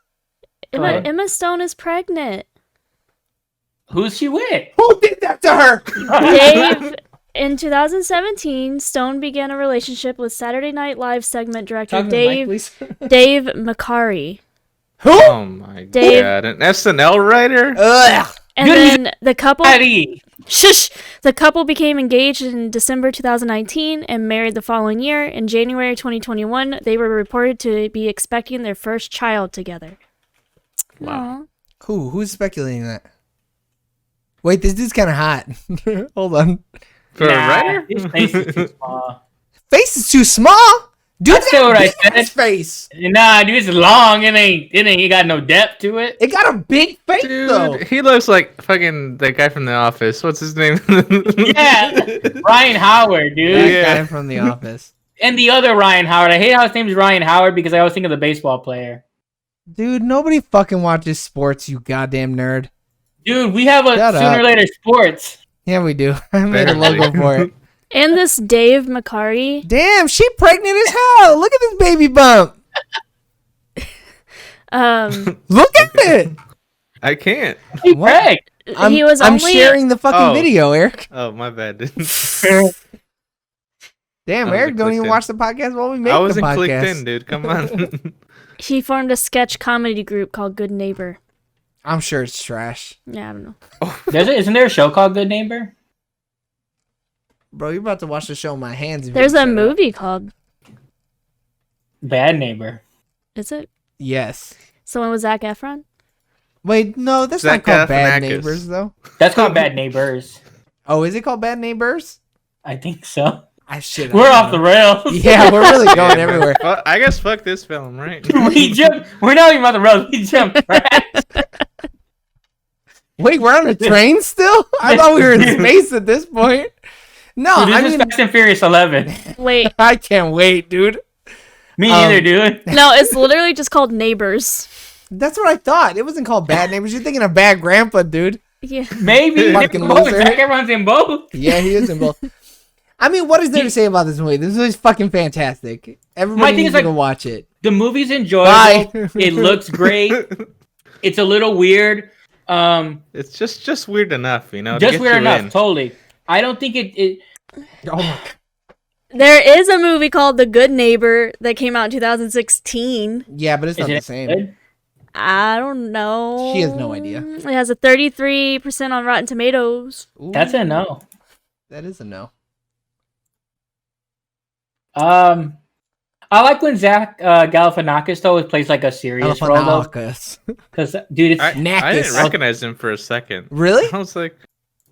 What? Emma Stone is pregnant. Who's she with? Who did that to her? Dave, in 2017, Stone began a relationship with Saturday Night Live segment director Talking to Mike, Dave please. McCary. Who? Oh my Dave- god. An SNL writer? Ugh. And Dude, he's- then the couple Patty. Shush! The couple became engaged in December 2019 and married the following year. In January 2021, they were reported to be expecting their first child together. Wow. Who? Who's speculating that? Wait, this dude's kind of hot. Hold on. For a writer? His face is too small. Face is too small. Dude's That's got what a I big said. ass face. Nah, dude, it's long. It ain't got no depth to it. It got a big face though. Dude, he looks like fucking that guy from The Office. What's his name? Yeah, Ryan Howard, dude. That Yeah. guy from The Office. And the other Ryan Howard. I hate how his name is Ryan Howard because I always think of the baseball player. Dude, nobody fucking watches sports, you goddamn nerd. Dude, we have a Shut sooner up. or later sports. Yeah, we do. I made a Barely. logo for it. And this Dave McCary. Damn, she pregnant as hell. Look at this baby bump. Look at it. I can't. Hey, What? Greg. He was I'm only sharing the fucking Oh. video, Eric. Oh, my bad. Damn, I wasn't Eric, don't clicked even in. watch the podcast while we make I the wasn't podcast. clicked in, dude. Come on. he formed a sketch comedy group called Good Neighbor. I'm sure it's trash. Yeah, I don't know. Isn't there a show called Good Neighbor? Bro, you're about to watch the show on my hands. if you There's don't a shut up. movie called. Bad Neighbor. Is it? Yes. Someone with Zac Efron? Wait, no, that's Zach not called Bad Galifianakis. Neighbors, though. That's called Bad Neighbors. Oh, is it called Bad Neighbors? I think so. Shit. We're off the rails. Yeah, we're really going Yeah, man. everywhere. I guess fuck this film, right? We jumped. We're not even about the rails. We jumped right. Wait, we're on a train still? I thought we were in space at this point. No, Dude, this I is mean, Fast and Furious 11. Wait, I can't wait, dude. Me neither, dude. no, it's literally just called Neighbors. That's what I thought. It wasn't called Bad Neighbors. You're thinking of Bad Grandpa, dude. Yeah. Maybe. Fucking Both. loser. Zac Efron's in both. Yeah, he is in both. I mean, what is there to say about this movie? This movie's fucking fantastic. Everybody thing needs is, to like, go watch it. The movie's enjoyable. Bye. It looks great. It's a little weird. It's just weird enough, you know. to Just get weird you enough. in. Totally. I don't think it. Oh my There is a movie called The Good Neighbor that came out in 2016. Yeah, but it's not Is the it same. good? I don't know. She has no idea. It has a 33% on Rotten Tomatoes. Ooh, That's a no. That is a no. I like when Zach Galifianakis though plays like a serious role though, Galifianakis. because dude, it's I Nakis. didn't recognize him for a second. Really? I was like,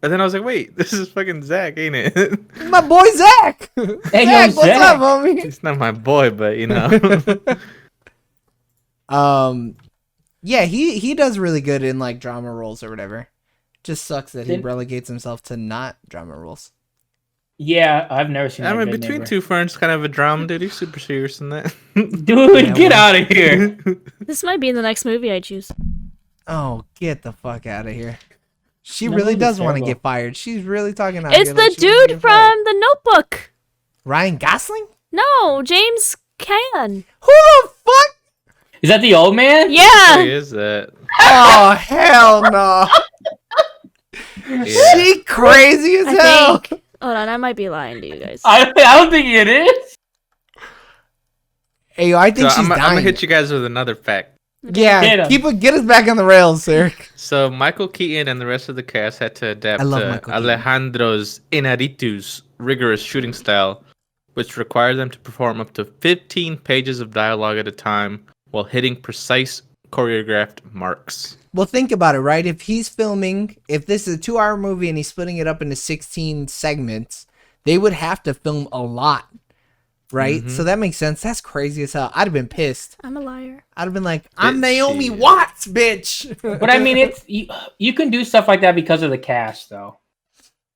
and then I was like, wait, this is fucking Zach, ain't it? My boy Zach. Hey, Zach, yo, what's Zach. up, homie? He's not my boy, but you know. Yeah, he does really good in like drama roles or whatever. Just sucks that he Didn't- relegates himself to not drama roles. yeah, I've never seen. I that mean, Good Between Neighbor. Two Ferns, kind of a drama, dude. He's super serious in that. Dude, Yeah, get well. out of here. This might be the next movie I choose. Oh, get the fuck out of here. She No, really it's does want to terrible. get fired. She's really talking out It's here the like she wants to dude get fired. from The Notebook. Ryan Gosling? No, James Caan. Who the fuck? Is that the old man? Who Yeah. is that? Oh, hell no. Yeah. She crazy as hell. I think. Hold on, I might be lying to you guys. I don't think it is. Hey, yo, I think So she's I'm dying. gonna hit you guys with another fact. Hit Yeah, 'em. get us back on the rails, sir. So Michael Keaton and the rest of the cast had to adapt I love to Michael Keaton. Alejandro's Inarritu's rigorous shooting style, which required them to perform up to 15 pages of dialogue at a time while hitting precise choreographed marks. Well, think about it, right? If he's filming, if this is a 2-hour movie and he's splitting it up into 16 segments, they would have to film a lot, right? Mhm. So that makes sense. That's crazy as hell. I'd have been pissed. I'm a liar. I'd have been like, I'm Bitch, Naomi shit. Watts, bitch. But I mean, it's you can do stuff like that because of the cast, though.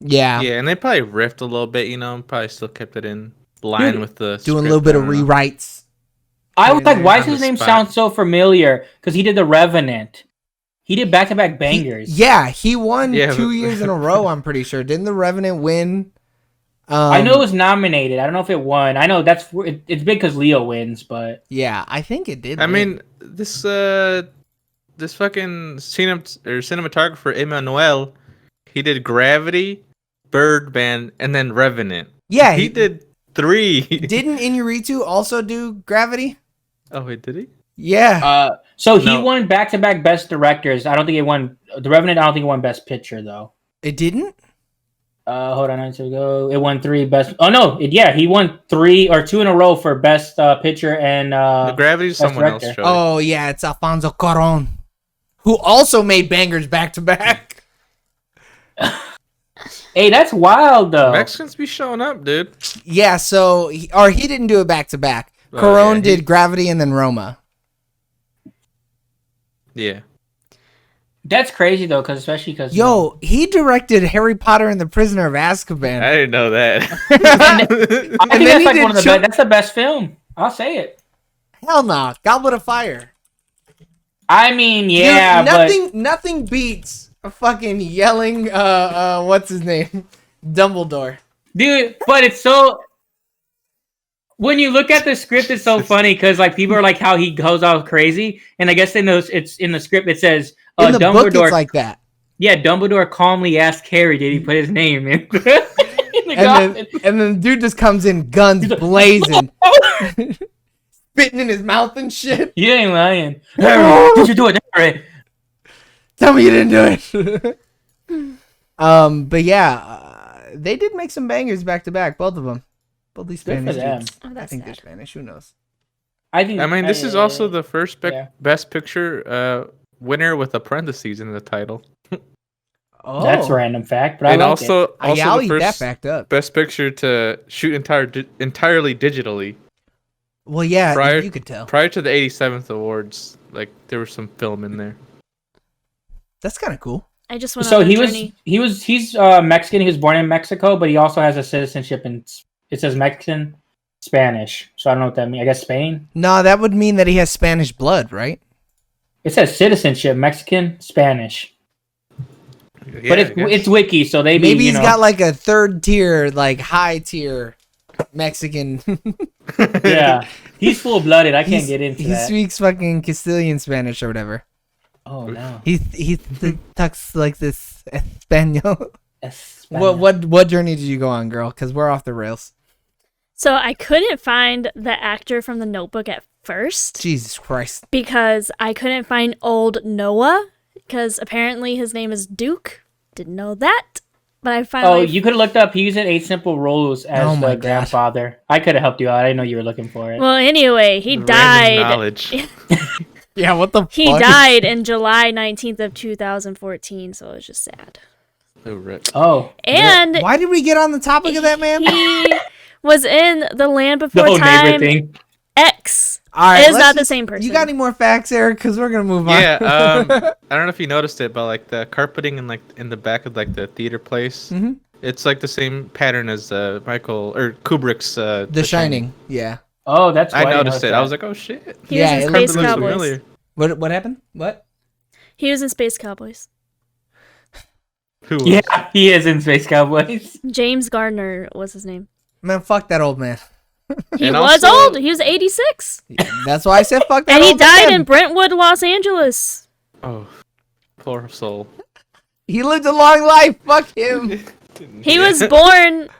yeah. Yeah, and they probably riffed a little bit, you know, probably still kept it in line Dude, with the Doing a script, little bit I of don't know. rewrites. I was like, why on does his the name spot. sound so familiar? Because he did The Revenant. He did back-to-back bangers. He won Yeah, 2 but- years in a row, I'm pretty sure. Didn't The Revenant win? I know it was nominated. I don't know if it won. I know it's big because Leo wins, but Yeah, I think it did. I win. mean, this fucking cinematographer Emmanuel, he did Gravity, Birdman, and then Revenant. yeah, He did 3. Didn't Inarritu also do Gravity? Oh wait, did he? Yeah. so he No. won back-to-back Best Directors. I don't think it won The Revenant. I don't think it won Best Picture though. It didn't? Hold on, to go. It won 3 Best. Oh no, he won 3 or 2 in a row for Best Picture and The Gravity's Best someone else. director. Joey. Oh, yeah, it's Alfonso Cuarón, who also made bangers back to back. Hey, that's wild though. Mexicans be showing up, dude. Yeah, so, he didn't do it back to back. Oh, Cuarón yeah, he- did Gravity and then Roma. Yeah. That's crazy though, especially because Yo, he directed Harry Potter and the Prisoner of Azkaban. I didn't know that. I think then that's he like did one of the Chil- best. That's the best film. I'll say it. Hell no, Goblet of Fire. I mean, Dude, yeah, nothing beats a fucking yelling, what's his name? Dumbledore. dude, but it's so. When you look at the script, it's so funny because like people are like how he goes all crazy, and I guess it's in the script it says In the book, Dumbledore. it's like that. Yeah, Dumbledore calmly asked Harry, "Did he put his name in?" in the And then the dude just comes in, guns blazing, spitting in his mouth and shit. You ain't lying. Harry, did you do it, Harry? Tell me you didn't do it. But yeah, they did make some bangers back to back, both of them. Both these Good for Spanish them. dudes. Oh, I that's think they're sad. Spanish. Who knows? I think. I mean, this is also the first yeah. Best Picture winner with a parentheses in the title. Oh, That's a random fact, but I And like also Yeah, I'll the eat that first fact up. best picture to shoot entirely digitally. Well, yeah, Prior you could tell. prior to the 87th awards, like there was some film in there. That's kind of cool. I just it. went So on a he journey. he's Mexican. He was born in Mexico, but he also has a citizenship in. It says Mexican, Spanish. So I don't know what that means. I guess Spain. No, that would mean that he has Spanish blood, right? It says citizenship, Mexican, Spanish. Yeah, But I guess. it's wiki, so Maybe he's got like a third tier, like high tier Mexican. yeah. He's full blooded. I can't get into He that. speaks fucking Castilian Spanish or whatever. Oh no. He talks like this Espanol. España. What journey did you go on, girl? Because we're off the rails. So I couldn't find the actor from The Notebook at first Jesus Christ. because I couldn't find old Noah because apparently his name is Duke. Didn't know that. But I Oh, finally you could have looked up. He was in Eight Simple Rules as Oh my the God. grandfather. I could have helped you out. I didn't know you were looking for it. Well, anyway, he Random died. knowledge. Yeah, what the He fuck? died in July 19th of 2014, so it was just sad. Oh, rip. Oh, And Why did we get on the topic of that, man? he was in The Land the Before whole neighbor Time thing. X. All right, It is let's not the just- same person. You got any more facts, Eric? Because we're gonna move on. Yeah, I don't know if you noticed it, but like the carpeting in the back of like the theater place, Mhm. it's like the same pattern as Michael or Kubrick's The Shining. Yeah. Oh, that's why I didn't noticed notice it. that. I was like, oh shit. He Yeah, was it in looks Space looks Cowboys. familiar. What happened? What? He was in Space Cowboys. Who was? Yeah, he is in Space Cowboys. James Gardner was his name. Man, fuck that old man. He And was also- old. He was 86. That's why I said fuck that And he old died man. in Brentwood, Los Angeles. Oh, poor soul. He lived a long life. Fuck him. He was born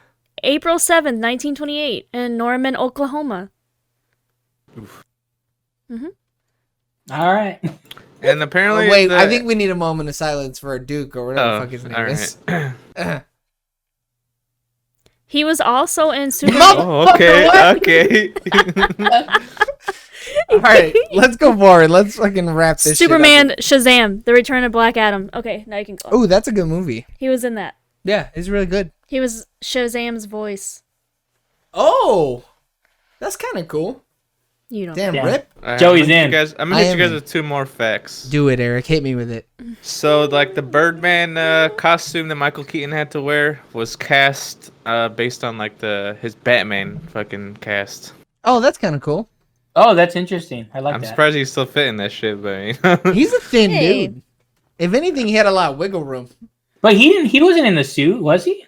April 7th, 1928 in Norman, Oklahoma. All right. And apparently, Wait, I think we need a moment of silence for Duke or whatever the fuck his name all is. right. He was also in Superman. Oh, okay, okay. All right, let's go forward. Let's fucking wrap this Superman, Shazam, The Return of Black Adam. Okay, now you can go. Oh, that's a good movie. He was in that. Yeah, it's really good. He was Shazam's voice. Oh, that's kind of cool. You know. Damn, Damn. Rip. All right, Joey's I'm gonna in. hit you guys- I'm I gonna hit you am guys in. with two more facts. Do it, Eric. Hit me with it. So, like the Birdman costume that Michael Keaton had to wear was cast based on like his Batman fucking cast. Oh, that's kind of cool. Oh, that's interesting. I like I'm that. surprised he's still fitting that shit, but He's a thin Hey. dude. If anything, he had a lot of wiggle room. But he didn't. He wasn't in the suit, was he?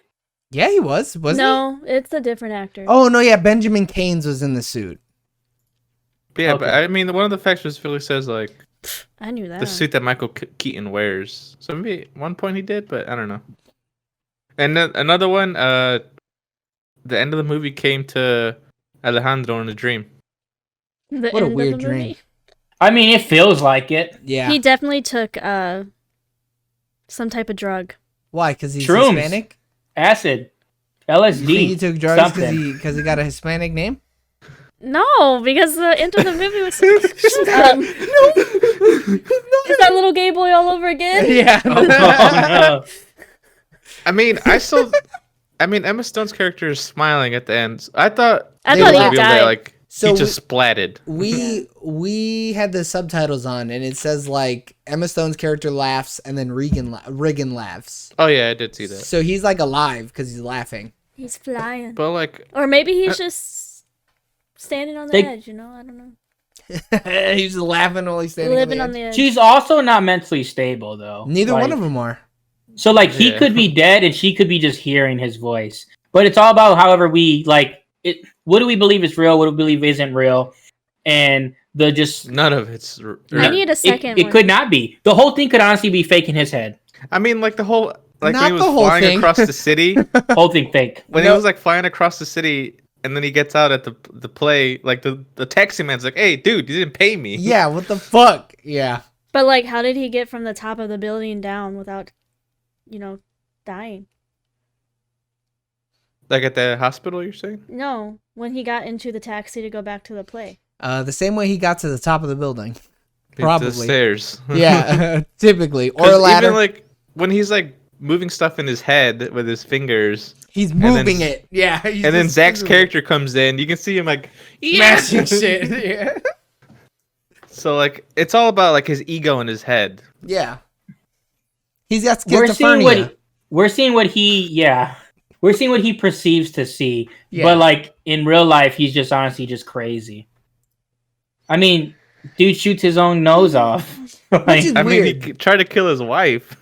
Yeah, he was. Wasn't he? No, it's a different actor. Oh no, yeah. Benjamin Keynes was in the suit. But yeah, Okay. but I mean, one of the facts just really says like I knew that. the suit that Michael Keaton wears. So maybe at one point he did, but I don't know. And then another one, the end of the movie came to Alejandro in a dream. The What a end of weird the dream. movie. I mean, it feels like it. Yeah. He definitely took some type of drug. Why? Because he's Shrooms. Hispanic. Acid, You LSD. think he took drugs something. because he got a Hispanic name? No, because the end of the movie was. Is that little gay boy all over again? Yeah. Oh, no. I mean, Emma Stone's character is smiling at the end. I thought I They thought he laughed. revealed that, died. like So he just splatted. we had the subtitles on, and it says like Emma Stone's character laughs, and then Regan laughs. Oh yeah, I did see that. So he's like alive because he's laughing. He's flying. But like, Or maybe he's just standing on the They- edge, you know? I don't know. He's just laughing while he's standing Living on the edge. She's also not mentally stable though. Neither Like, one of them are. So like he Yeah. could be dead and she could be just hearing his voice. But it's all about however we like it. What do we believe is real? What do we believe isn't real? And the just none of it's. I need a second It one. could not be. The whole thing could honestly be fake in his head. I mean, like the whole, like Not when he was the whole flying thing. across the city. Whole thing fake. When No. he was like flying across the city, and then he gets out at the play, like the taxi man's like, "Hey, dude, you didn't pay me." Yeah, what the fuck? Yeah. But, like, how did he get from the top of the building down without, dying? Like at the hospital, you're saying? No, when he got into the taxi to go back to the play. The same way he got to the top of the building. The Probably. stairs. Yeah, typically. Or 'Cause a ladder. Even like when he's like moving stuff in his head with his fingers. He's then moving it. Yeah. And then Zach's character comes in. You can see him like smashing shit. Yeah. So like it's all about like his ego in his head. Yeah. He's got schizophrenia. We're seeing what he perceives to see. Yeah. But like in real life, he's just honestly just crazy. I mean, dude shoots his own nose off. Which is I mean, weird. he tried to kill his wife.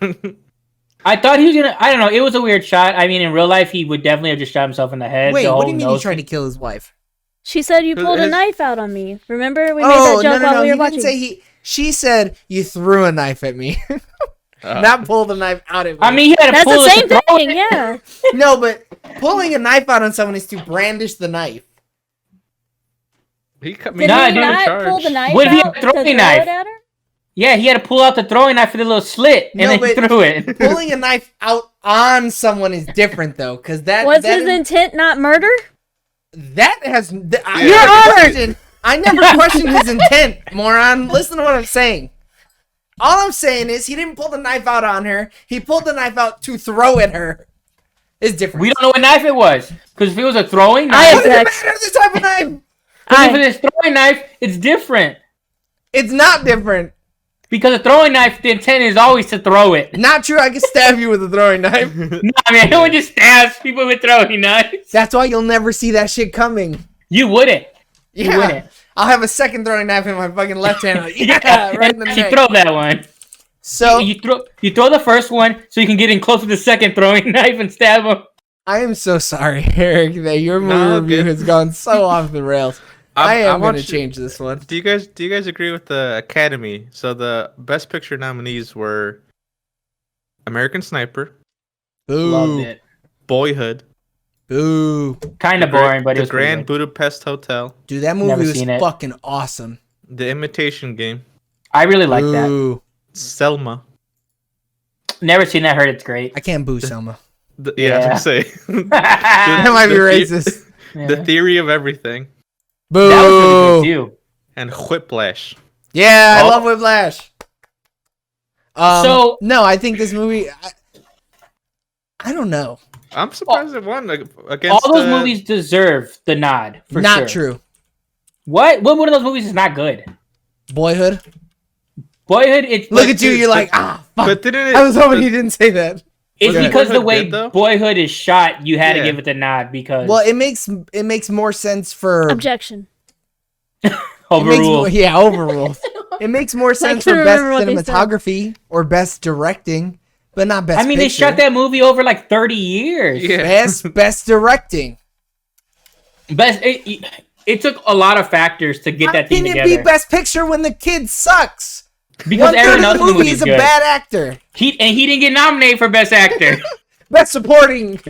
I thought he was gonna. I don't know. It was a weird shot. I mean, in real life, he would definitely have just shot himself in the head. Wait, the what whole do you mean nose he tried to kill his wife? She said you pulled a His- knife out on me. Remember we made that joke while we were He watching. didn't say She said you threw a knife at me, not pulled a knife out at me. I mean, he had to That's pull the it same to throw thing, it. yeah. no, but pulling a knife out on someone is to brandish the knife. He cut me. Did Nah, he dude, not pull the knife What if he out had a to throw throwing it knife? at her? Yeah, he had to pull out the throwing knife for the little slit, and No, then he but threw it. Pulling a knife out on someone is different, though, because that Was his intent not murder? that has. Your I never questioned his intent, moron. Listen to what I'm saying. All I'm saying is he didn't pull the knife out on her. He pulled the knife out to throw at her. It's different. We don't know what knife it was, because if it was a throwing I knife, What does it object. matter the type of knife? if it is a throwing knife, it's different. It's not different. Because a throwing knife, the intent is always to throw it. Not true. I can stab you with a throwing knife. No, I mean, no one just stabs people with throwing knives. That's why you'll never see that shit coming. You wouldn't. Yeah. wouldn't. I'll have a second throwing knife in my fucking left hand. Like, yeah, right in the You neck. throw that one. So You throw the first one so you can get in close to the second throwing knife and stab him. I am so sorry, Eric, that your movie No, review good. has gone so off the rails. I am going to watched- change this one. Do you guys agree with the Academy? So the Best Picture nominees were American Sniper, Loved it. Boyhood, Boo. Kind of boring, but it The was pretty Grand good. Budapest Hotel, Dude, that movie Never was seen it. fucking awesome. The Imitation Game, I really like that. Boo. Selma. Never seen that. Heard it's great. I can't boo Selma. Yeah, I was gonna say. That might be The- racist. Yeah. The Theory of Everything Boo. That was really good too. and Whiplash. Yeah, I Oh. love Whiplash. So- no, I think this movie. I don't know. I'm surprised it won against All those movies deserve the nod. For Not sure. true. What? What one of those movies is not good? Boyhood. Boyhood. It's Look but at you. dude, You're like, fuck. But didn't it? I was hoping he didn't say that. It's Was because the Boyhood way good, though? Boyhood is shot, you had to Yeah. give it the nod because Well, it makes more sense for Objection. overruled. overruled. It makes more sense for couldn't best remember what they said. cinematography or best directing, but not best. I mean, they picture. shot that movie over like 30 years. Yeah. best directing. It took a lot of factors to get How that thing can it together. be best picture when the kid sucks? because 1/3 everyone else of in the the movie is a good. bad actor. He didn't get nominated for best actor. Best supporting.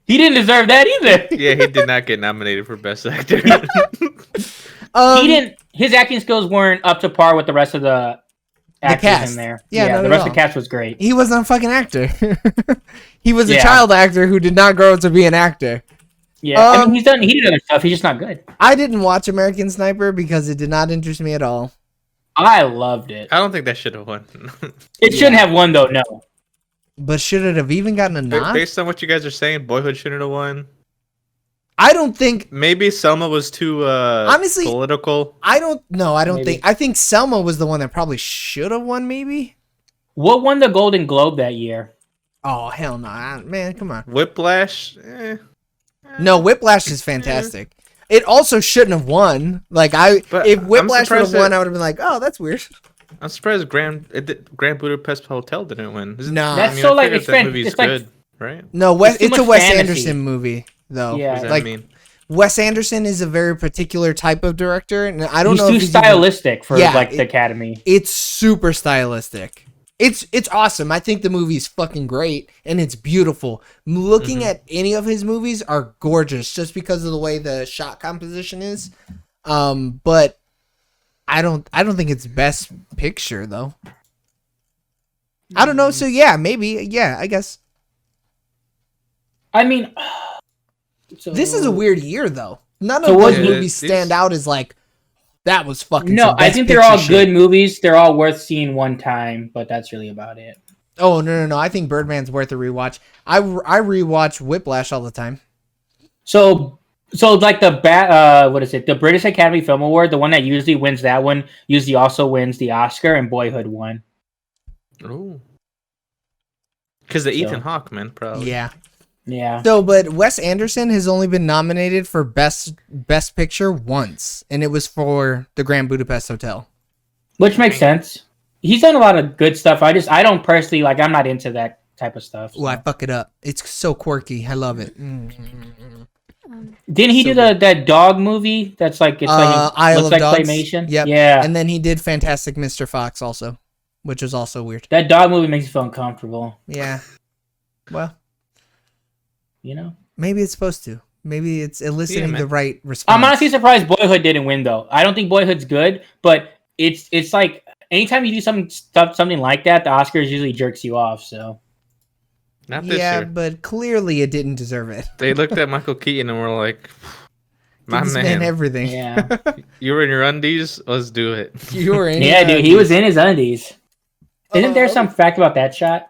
He didn't deserve that either. Yeah, he did not get nominated for Best Actor. He didn't. His acting skills weren't up to par with the rest of the actors cast. in there. Yeah, not the at rest of all. the cast was great. He wasn't a fucking actor. He was a Yeah. child actor who did not grow up to be an actor. Yeah, I Um, mean, he did other stuff. He's just not good. I didn't watch American Sniper because it did not interest me at all. I loved it. I don't think that should have won. It shouldn't have won though. No. But should it have even gotten a nod? Based on what you guys are saying, Boyhood shouldn't have won. I don't think. Maybe Selma was too Honestly- political. I don't. No, I don't Maybe. think. I think Selma was the one that probably should have won. Maybe. What won the Golden Globe that year? Oh hell no, man! Come on. Whiplash. No, Whiplash is fantastic. It also shouldn't have won. Like But if I'm Whiplash would have surprised won, that- I would have been like, oh, that's weird. I'm surprised Grand Budapest Hotel didn't win. No. That's so, I like, figured it's that fan- movie's it's like- good, right? No, It's too it's a much Wes fantasy. Anderson movie though. Yeah. What does that Like mean? Wes Anderson is a very particular type of director, and I don't He's know too if he's even- stylistic for Yeah, like the Academy. It's super stylistic. It's awesome. I think the movie's fucking great and it's beautiful. Looking at any of his movies are gorgeous just because of the way the shot composition is. But I don't think it's best picture though. I don't know. So yeah, maybe. Yeah, I guess. I mean, so, This is a weird year though. None So of what- those Yeah, movies these- stand out as like that was fucking No, some I best think they're all picture good shit. movies. They're all worth seeing one time, but that's really about it. Oh, no. I think Birdman's worth a rewatch. I rewatch Whiplash all the time. So like what is it? The British Academy Film Award, the one that usually wins that one, usually also wins the Oscar, and Boyhood won. Oh. Because the Ethan Hawke, man, probably. Yeah. Yeah. So, but Wes Anderson has only been nominated for Best Picture once, and it was for The Grand Budapest Hotel. Which makes sense. He's done a lot of good stuff. I don't personally, like, I'm not into that type of stuff. So. Oh, I fuck it up. It's so quirky. I love it. Didn't he do that dog movie? That's like looks like Dogs. claymation. Yep. Yeah. And then he did Fantastic Mr. Fox also, which was also weird. That dog movie makes you feel uncomfortable. Yeah. Well, you know, maybe it's supposed to. Maybe it's eliciting the right response. I'm honestly surprised Boyhood didn't win though. I don't think Boyhood's good, but it's like anytime you do something like that, the Oscars usually jerks you off. So. Not this year. But clearly it didn't deserve it. They looked at Michael Keaton and were like, my man. Everything. Yeah. You were in your undies? Let's do it. You were in Yeah, dude, he was in his undies. Isn't there some fact about that shot?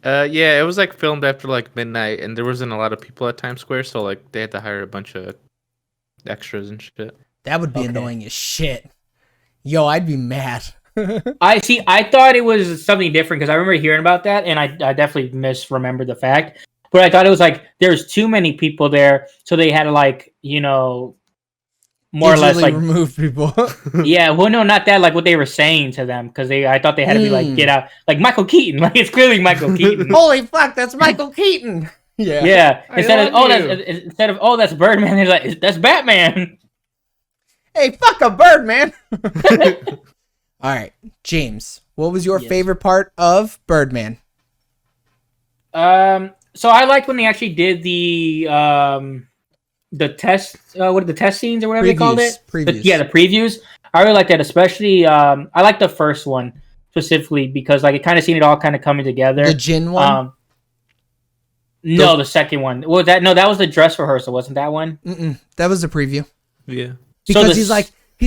Yeah, it was like filmed after like midnight, and there wasn't a lot of people at Times Square, so like they had to hire a bunch of extras and shit. That would be annoying as shit. Yo, I'd be mad. I thought it was something different because I remember hearing about that, and I definitely misremembered the fact. But I thought it was like there's too many people there, so they had to like more or less like remove people. Yeah, well, no, not that. Like what they were saying to them because I thought they had to be like get out, like Michael Keaton. Like it's clearly Michael Keaton. Holy fuck, that's Michael Keaton. Yeah. Yeah. Instead of that's Birdman, they're like that's Batman. Hey, fuck a Birdman. All right, James, what was your favorite part of Birdman? So I liked when they actually did the test, what are the test scenes or whatever they called it? Previews. The previews. I really like that, especially I like the first one specifically because like it kind of seen it all kind of coming together. The gin one? No, the second one. Was that? No, that was the dress rehearsal, wasn't that one? That was the preview. Yeah. Because he's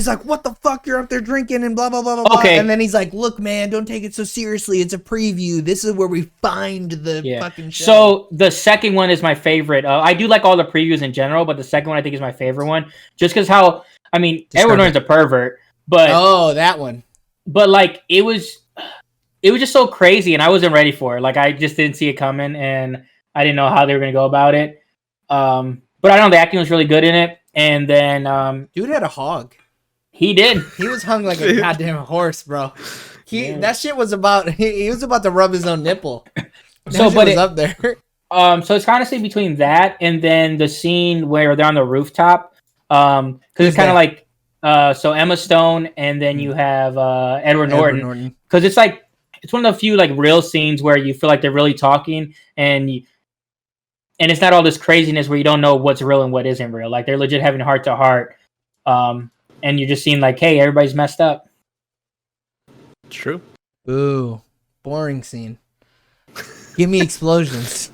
like, what the fuck? You're up there drinking and blah, blah, blah, blah, okay. And then he's like, look, man, don't take it so seriously. It's a preview. This is where we find the fucking show. So the second one is my favorite. I do like all the previews in general, but the second one I think is my favorite one. Just because everyone knows a pervert. But oh, that one. But like, it was just so crazy and I wasn't ready for it. Like, I just didn't see it coming and I didn't know how they were going to go about it. But I don't know, the acting was really good in it. And then... dude had a hog. He did. He was hung like a goddamn horse, bro. That shit was about... He was about to rub his own nipple. Was up there. So it's honestly between that and then the scene where they're on the rooftop. Because it's kind of like... so Emma Stone and then you have Edward Norton. Because it's like... It's one of the few like real scenes where you feel like they're really talking and it's not all this craziness where you don't know what's real and what isn't real. Like they're legit having heart to heart. And you're just seeing like, hey, everybody's messed up. True. Ooh, boring scene. Give me explosions.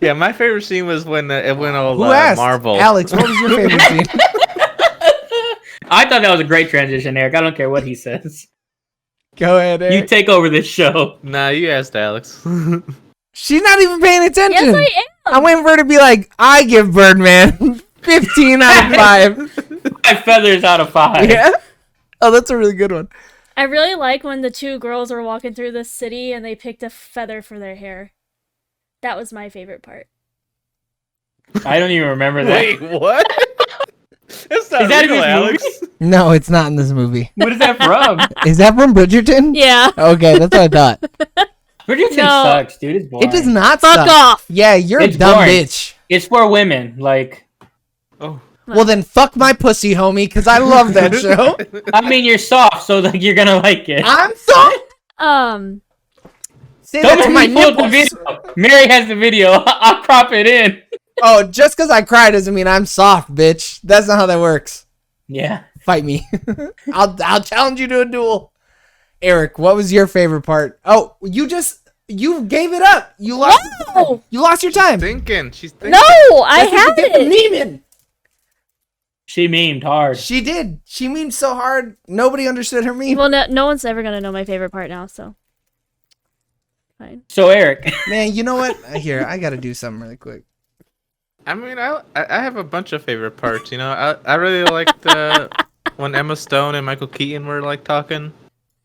Yeah, my favorite scene was when it went all Marvel. Alex, what was your favorite scene? I thought that was a great transition, Eric. I don't care what he says. Go ahead, Eric. You take over this show. Nah, you asked Alex. She's not even paying attention. Yes, I am. I'm waiting for her to be like, I give Birdman 15 out of 5. 5 feathers out of 5. Yeah? Oh, that's a really good one. I really like when the two girls were walking through the city and they picked a feather for their hair. That was my favorite part. I don't even remember that. Wait, what? That's not real, Alex. No, it's not in this movie. What is that from? Is that from Bridgerton? Yeah. Okay, that's what I thought. Bridgerton sucks, dude. It's boring. It does not Fuck suck. off. Yeah, you're It's a dumb boring. bitch. It's for women. Like, Oh. Well, then fuck my pussy, homie, because I love that show. I mean, you're soft, so like you're gonna like it. I'm soft. Say that to my nipples. Video. Mary has the video. I'll crop it in. Oh, just because I cry doesn't mean I'm soft, bitch. That's not how that works. Yeah. Fight me. I'll challenge you to a duel. Eric, what was your favorite part? Oh, you gave it up. You lost. No! You lost your time. She's thinking. No, I That's what had you get for it. memeing. She memed hard. She did. She memed so hard, nobody understood her meme. Well, no one's ever gonna know my favorite part now, so fine. So Eric, Man, you know what? Here, I gotta do something really quick. I mean, I have a bunch of favorite parts. You know, I really liked when Emma Stone and Michael Keaton were like talking.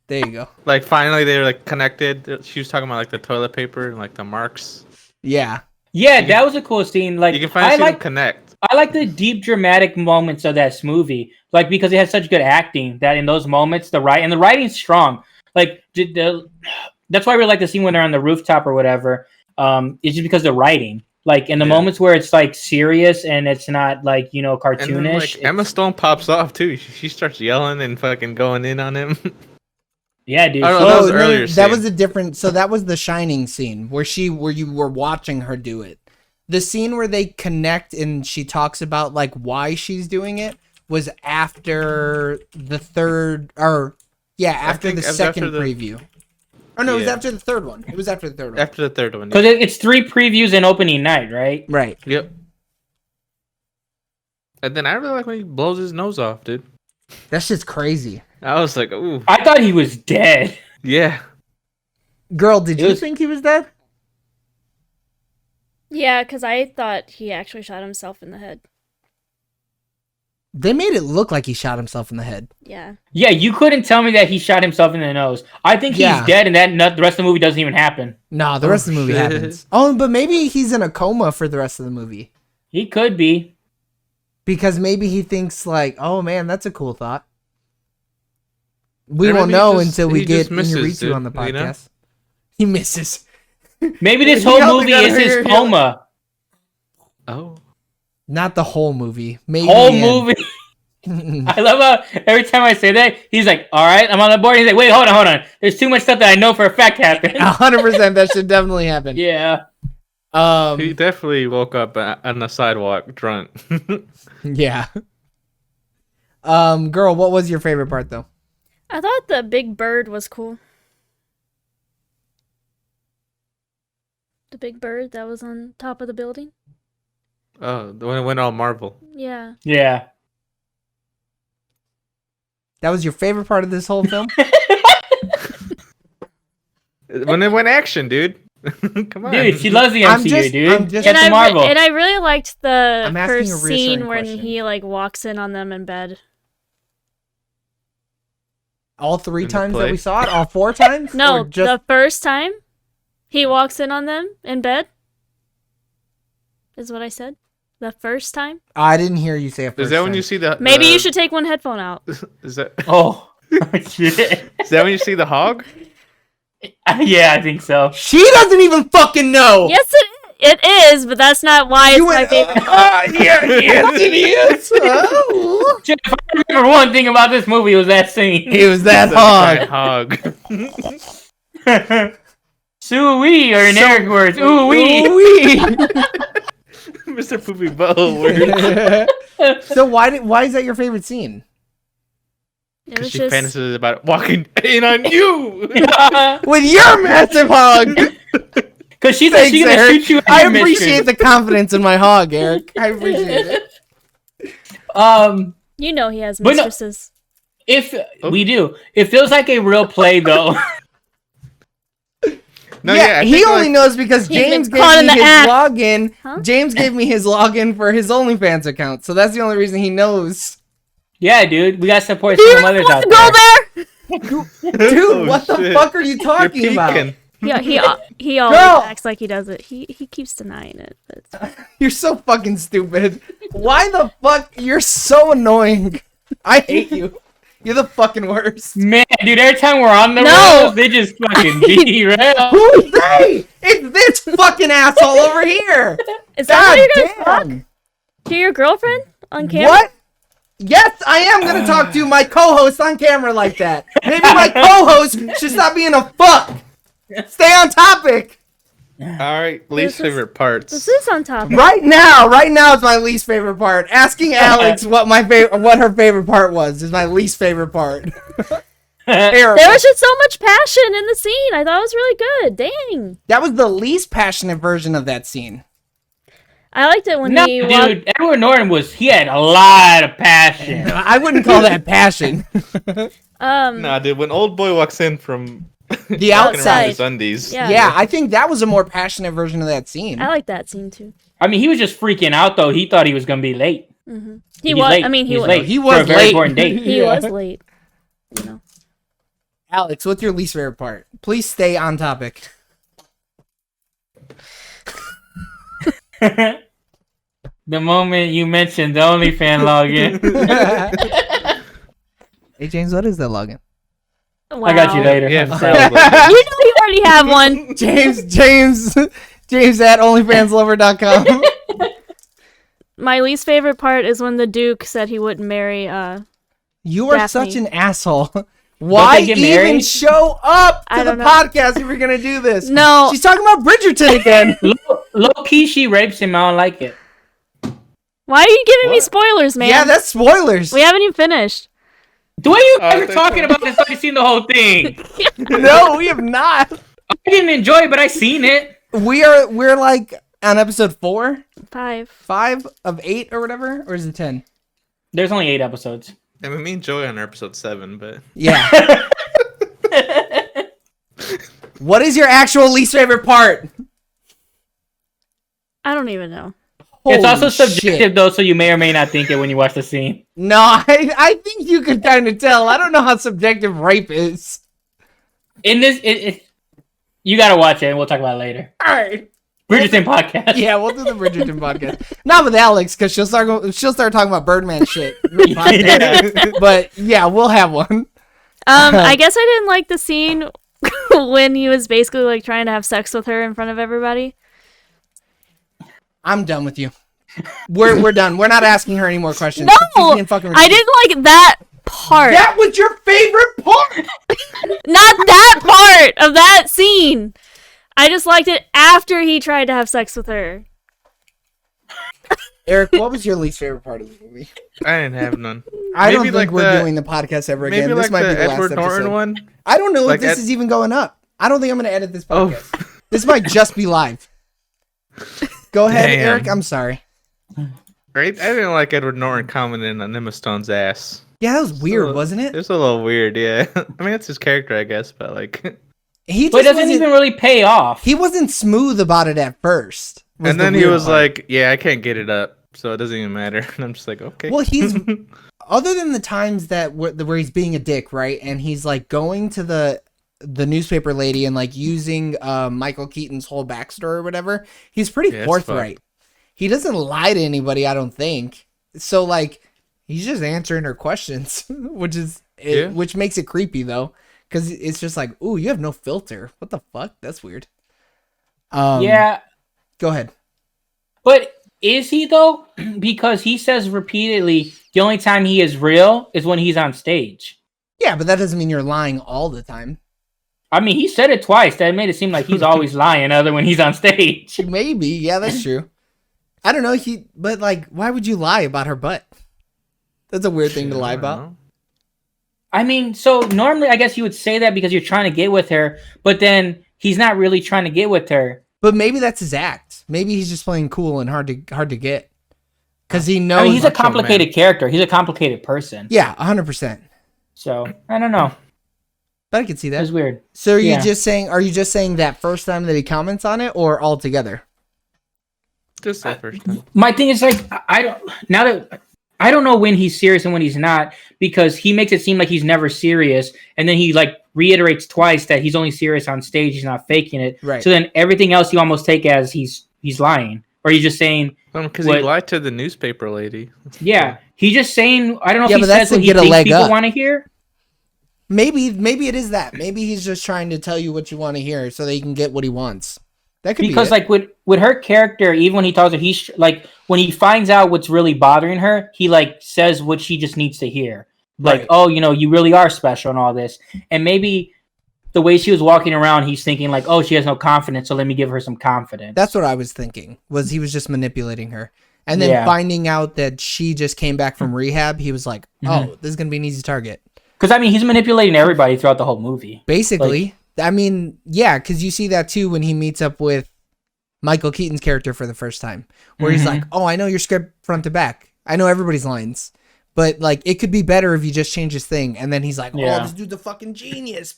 There you go. Like finally they were like connected. She was talking about like the toilet paper and like the marks. Yeah. yeah, that was a cool scene. Like, You can finally see them connect. I like the deep dramatic moments of that movie, like because it has such good acting that in those moments the writing's strong. Like that's why I really like the scene when they're on the rooftop or whatever. It's just because of the writing. Like in the moments where it's like serious and it's not like cartoonish. And then, like Emma Stone pops off too. She starts yelling and fucking going in on him. Yeah, dude. Oh, that was earlier that scene. was a different. So that was the Shining scene where you were watching her do it. The scene where they connect and she talks about like why she's doing it was after the third, after the second preview. Oh no, it was after the third one. It was after the third one. After the third one. Because it's 3 previews and opening night, right? Right. Yep. And then I really like when he blows his nose off, dude. That shit's crazy. I was like, ooh. I thought he was dead. Yeah. Girl, did you think he was dead? Yeah, because I thought he actually shot himself in the head. They made it look like he shot himself in the head. Yeah. Yeah, you couldn't tell me that he shot himself in the nose. I think he's dead, and the rest of the movie doesn't even happen. No, the rest of the movie happens. Oh, but maybe he's in a coma for the rest of the movie. He could be. Because maybe he thinks like, oh man, that's a cool thought. We won't know until we get Inuritu on the podcast. You know? He misses. Maybe this whole movie is his coma. Oh. Not the whole movie. Maybe whole movie. I love how every time I say that, he's like, all right, I'm on the board. He's like, wait, hold on. There's too much stuff that I know for a fact happened. 100%. That should definitely happen. Yeah. He definitely woke up on the sidewalk drunk. Yeah. Girl, what was your favorite part though? I thought the big bird was cool. The big bird that was on top of the building. Oh, the one that went all Marvel. Yeah. Yeah. That was your favorite part of this whole film? When it went action, dude. Come on. Dude, she loves the MCU, dude. Just, and Marvel. And I really liked the first a scene when question. he like walks in on them in bed. All 3 times that we saw it? All 4 times? No, Or just... the first time he walks in on them in bed is what I said. The first time. I didn't hear you say it first Is that time. when you see the... Maybe you should take one headphone out. Is that... Oh. Shit. Is that when you see the hog? Yeah, I think so. She doesn't even fucking know! Yes, it is, but that's not why it's my favorite. Yes, it is! Oh. If I remember one thing about this movie, it was that scene. It was that hog. Sue-wee, or in Eric words, ooh-wee. Ooh-wee. Mr. Poopy Bow word. So why is that your favorite scene? It was She just fantasizes about walking in on you. With your massive hog! Because she's Thanks, gonna Eric. shoot you in I your appreciate mission. the confidence in my hog, Eric. I appreciate it. you know he has But no- mistresses. We do. It feels like a real play, though. No, yeah, I he think, only like, knows because He's James been caught gave in me the his act. login. Huh? James gave me his login for his OnlyFans account, so that's the only reason he knows. Yeah, dude. We got to support He single doesn't mothers out want there. to go there. Dude, Oh, what the shit. fuck are you talking You're about? peeking. Yeah, he always Girl! acts like he does it. He keeps denying it. But it's fine. You're so fucking stupid. Why the fuck? You're so annoying. I hate you. You're the fucking worst. Man, dude, every time we're on the No! rails, they just fucking derail. Who's they? It's this fucking asshole over here. Is that God how you're gonna talk damn. to your girlfriend on camera? What? Yes, I am gonna talk to my co-host on camera like that. Maybe my co-host should stop being a fuck. Stay on topic. All right, least This is- favorite parts. This is on topic. Right now is my least favorite part. Asking Alex what her favorite part was is my least favorite part. Terrible. There was just so much passion in the scene. I thought it was really good. Dang. That was the least passionate version of that scene. I liked it when No, he dude, walked. Edward Norton he had a lot of passion. I wouldn't call that passion. Nah, dude. When old boy walks in from The walking around outside. his undies. Yeah. Yeah, I think that was a more passionate version of that scene. I like that scene too. I mean, he was just freaking out though. He thought he was gonna be late. He He's was. late. I mean, he He's was. late. He was for a very late. important date. He Yeah. was late. You know. Alex, what's your least favorite part? Please stay on topic. The moment you mentioned the OnlyFans login, Hey James, what is that login? Wow. I got you later. Yeah, I'm probably. sorry. You know you already have one. James at onlyfanslover.com. My least favorite part is when the Duke said he wouldn't marry. You are Daphne. such an asshole. Why get even married? show up I to the don't know. podcast if you're gonna do this? No. She's talking about Bridgerton again. Low key, she rapes him. I don't like it. Why are you giving me What? spoilers, man? Yeah, that's spoilers. We haven't even finished. The way you Oh, guys are thank talking you. about this, I've seen the whole thing. No, we have not. I didn't enjoy it, but I seen it. We're like on episode 4, 5. 5 of 8 or whatever, or is it 10? There's only 8 episodes. I mean, me and Joey on episode 7, but Yeah. What is your actual least favorite part? I don't even know. It's also Holy subjective shit. though, so you may or may not think it when you watch the scene. No, I think you could kind of tell. I don't know how subjective rape is. In this, you gotta watch it, and we'll talk about it later. All right. Bridgerton podcast. Yeah, we'll do the Bridgerton podcast. Not with Alex, because she'll start talking about Birdman shit. mid-podcast. But yeah, we'll have one. I guess I didn't like the scene when he was basically like trying to have sex with her in front of everybody. I'm done with you. We're done. We're not asking her any more questions. No, She's being fucking I ridiculous. didn't like that part. That was your favorite part. Not that part of that scene. I just liked it after he tried to have sex with her. Eric, what was your least favorite part of the movie? I didn't have none. I don't Maybe think like we're the- doing the podcast ever again. Maybe This like might be the the last Edward Norton episode. one. I don't know Like if this is even going up. I don't think I'm going to edit this Oh, podcast. This might just be live. Go ahead, Damn. Eric. I'm sorry. right. I didn't like Edward Norton commenting on Emma Stone's ass. Yeah, that was weird, So- wasn't it? It's a little weird, yeah. I mean, that's his character, I guess, but like, He But it just doesn't wasn't, even really pay off. he wasn't smooth about it at first. was and the then he weird was part. like, "Yeah, I can't get it up, so it doesn't even matter." And I'm just like, "Okay." Well, he's other than the times that where he's being a dick, right? And he's like going to the newspaper lady and like using Michael Keaton's whole backstory or whatever. He's pretty Yeah, it's forthright. He doesn't lie to anybody, I don't think. So like he's just answering her questions, which is which makes it creepy though, because it's just like, ooh, you have no filter. What the fuck? That's weird. Yeah, Go ahead. but is he though? Because he says repeatedly the only time he is real is when he's on stage. Yeah, but that doesn't mean you're lying all the time. I mean, he said it twice. That made it seem like he's always lying, other when he's on stage. Maybe, yeah, that's true. I don't know. But like, why would you lie about her butt? That's a weird thing to lie about. I mean, so normally I guess you would say that because you're trying to get with her, but then he's not really trying to get with her. But maybe that's his act. Maybe he's just playing cool and hard to get. Because he knows. I mean, he's a Macho complicated character. He's a complicated person. Yeah, 100%. So I don't know. But I can see that. That's weird. So are you Yeah. just saying? Are you just saying that first time that he comments on it, or all together? Just that first time. My thing is like I don't know when he's serious and when he's not, because he makes it seem like he's never serious, and then he like reiterates twice that he's only serious on stage, he's not faking it. Right. So then everything else you almost take as he's lying, or he's just saying, Because he What- lied to the newspaper lady. yeah, he's just saying. I don't know Yeah, if he but that's says what to he get a thinks leg people up. want to hear. Maybe it is that. Maybe he's just trying to tell you what you want to hear, so that he can get what he wants. That could Because be it. like with her character, even when he tells her, he's like when he finds out what's really bothering her, he like says what she just needs to hear. Like, Right. oh, you know, you really are special and all this. And maybe the way she was walking around, he's thinking like, oh, she has no confidence, so let me give her some confidence. That's what I was thinking. Was he was just manipulating her, and then Yeah. finding out that she just came back from rehab, he was like, "Oh, Mm-hmm. this is gonna be an easy target." Because I mean, he's manipulating everybody throughout the whole movie. Basically, I mean, yeah, because you see that too when he meets up with Michael Keaton's character for the first time, where he's like, "Oh, I know your script front to back. I know everybody's lines, but like it could be better if you just change this thing." And then he's like, "Oh, this dude's a fucking genius."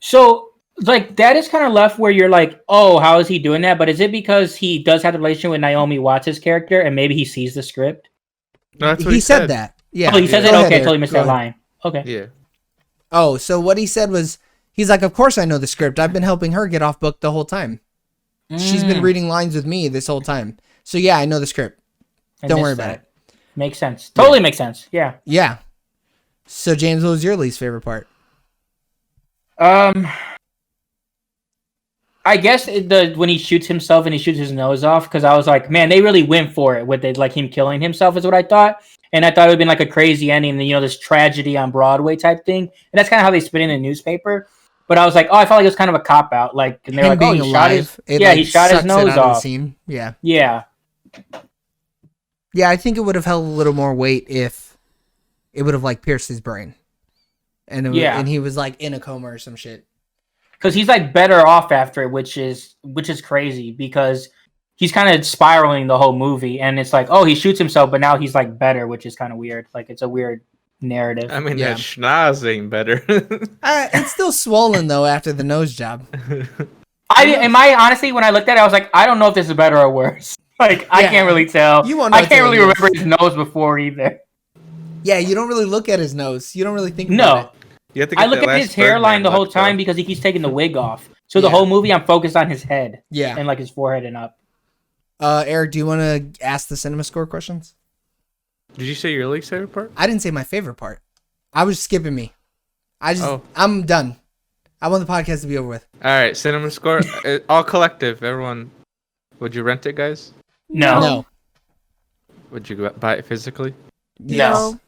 So like that is kind of left where you're like, "Oh, how is he doing that?" But is it because he does have the relationship with Naomi Watts' character, and maybe he sees the script? No, that's what He said that. Yeah. Oh, he says it. Go Okay, ahead, I totally Eric. missed Go that ahead. line. Okay. Yeah. Oh, so what he said was, he's like, "Of course I know the script. I've been helping her get off book the whole time. She's been reading lines with me this whole time. So yeah, I know the script. Don't worry about it." Makes sense. Totally makes sense. Yeah. Yeah. So James, what was your least favorite part? I guess when he shoots himself and he shoots his nose off, because I was like, man, they really went for it with it, like him killing himself is what I thought. And I thought it would have been like a crazy ending, this tragedy on Broadway type thing. And that's kind of how they spin in the newspaper. But I was like, oh, I felt like it was kind of a cop out. Like, and they're Him like, oh, being he shot his, alive, he shot his nose of the off. scene. Yeah. Yeah. Yeah, I think it would have held a little more weight if it would have like pierced his brain. And and he was like in a coma or some shit. Because he's like better off after it, which is crazy because he's kind of spiraling the whole movie, and it's like, oh, he shoots himself, but now he's like better, which is kind of weird. Like it's a weird narrative. I mean, that schnoz ain't better. It's still swollen though after the nose job. Honestly, when I looked at it, I was like, I don't know if this is better or worse. Like I can't really tell. You won't know I can't really till it is. remember his nose before either. Yeah, you don't really look at his nose. You don't really think about No. it. You have to I get look that at last his hairline Birdman the whole look, time though. because he keeps taking the wig off. So the whole movie, I'm focused on his head. Yeah. And like his forehead and up. Eric, do you want to ask the cinema score questions? Did you say your least favorite part? I didn't say my favorite part. I was skipping me. I'm done. I want the podcast to be over with. All right, cinema score, all collective. Everyone, would you rent it, guys? No. Would you buy it physically? No.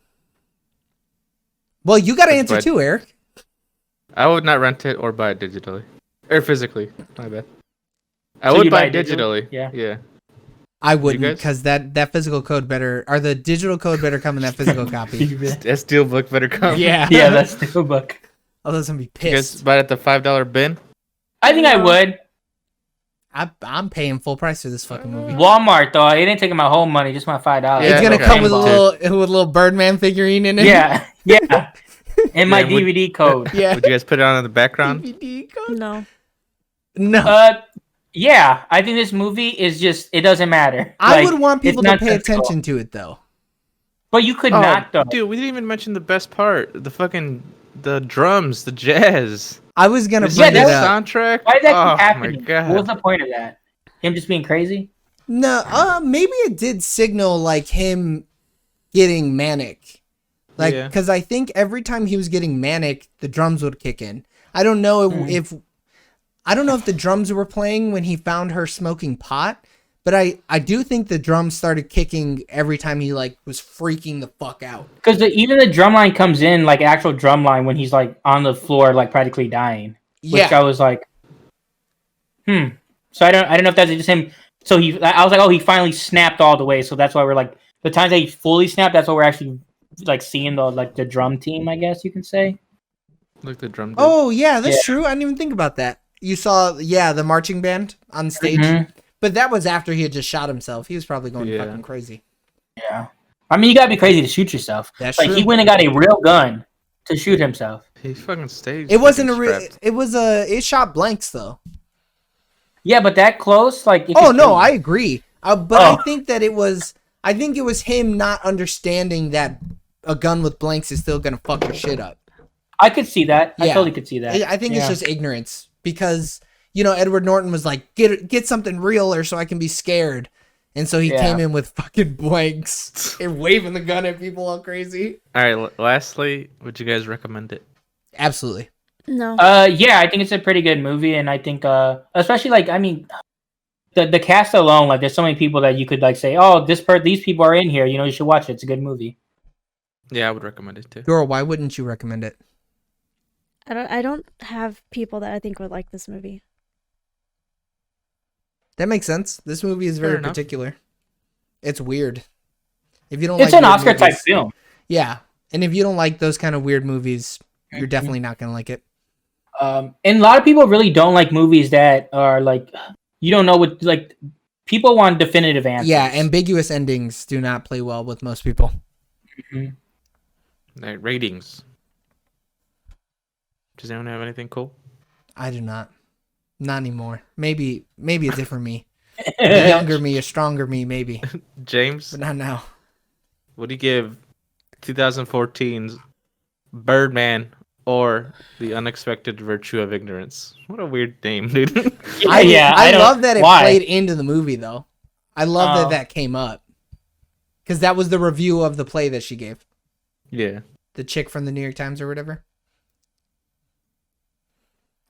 Well, you got to answer But- too, Eric. I would not rent it or buy it digitally, or physically. My bad. I So would you buy buy it it digitally? digitally. Yeah. Yeah. I wouldn't, guys? because that physical code better, or the digital code better come in that physical copy. That steelbook better come. Yeah. Yeah, that's the book. Otherwise, I'm gonna be You guys pissed. buy it at the $5 bin. I think I would. I'm paying full price for this fucking movie. Walmart though, it didn't take my whole money, just my $5. Yeah, It's gonna okay. come with a little Birdman figurine in it. Yeah, yeah. And my Yeah, would- DVD code. Yeah. Would you guys put it on in the background? DVD code? No. No. Yeah, I think this movie is just, it doesn't matter. I Like, would want people it's to pay nonsensical. attention to it though. But you could not though. Dude, we didn't even mention the best part. The drums, the jazz. I was gonna The bring it that's- up. soundtrack. Why did that oh keep happening? my god. What was the point of that? Him just being crazy? No, maybe it did signal like him getting manic. Like, Yeah. because I think every time he was getting manic, the drums would kick in. I don't know if the drums were playing when he found her smoking pot, but I do think the drums started kicking every time he like was freaking the fuck out. Because even the drum line comes in, like actual drum line, when he's like on the floor, like practically dying. Which Yeah. I was like, So I don't know if that's just him. So I was like, oh, he finally snapped all the way. So that's why we're like, the times that he fully snapped, that's why we're actually like seeing the drum team, I guess you can say. Look, the drum. Oh yeah, that's Yeah. true. I didn't even think about that. You saw, the marching band on stage, but that was after he had just shot himself. He was probably going Yeah. fucking crazy. Yeah. I mean, you gotta be crazy to shoot yourself. That's like true. he went and got a real gun to shoot himself. He fucking staged. It wasn't a fucking real. strapped. It shot blanks though. Yeah, but that close, like. it Oh could no, kill I you. agree. But I think that it was. I think it was him not understanding that a gun with blanks is still gonna fuck your shit up. I could see that. I Yeah. totally could see that. I think it's Yeah. just ignorance because Edward Norton was like, get something realer so I can be scared, and so he Yeah. came in with fucking blanks and waving the gun at people all crazy. All right. Lastly, would you guys recommend it? Absolutely. No. Yeah, I think it's a pretty good movie, and I think, especially like, I mean, the cast alone, like, there's so many people that you could like say, oh, these people are in here, you should watch it. It's a good movie. Yeah, I would recommend it too. Girl, why wouldn't you recommend it? I don't have people that I think would like this movie. That makes sense. This movie is very Fair enough. particular. It's weird. If you don't It's like an weird Oscar type movies- film. Yeah. And if you don't like those kind of weird movies, you're definitely not going to like it. And a lot of people really don't like movies that are like you don't know what like people want definitive answers. Yeah, ambiguous endings do not play well with most people. Mm-hmm. Right, ratings. Does anyone have anything cool? I do not. Not anymore. Maybe a different me. A younger me, a stronger me, maybe. James, But not now. what do you give 2014's Birdman or The Unexpected Virtue of Ignorance? What a weird name, dude. I love that it why? played into the movie, though. I love that came up. Because that was the review of the play that she gave. Yeah. The chick from the New York Times or whatever.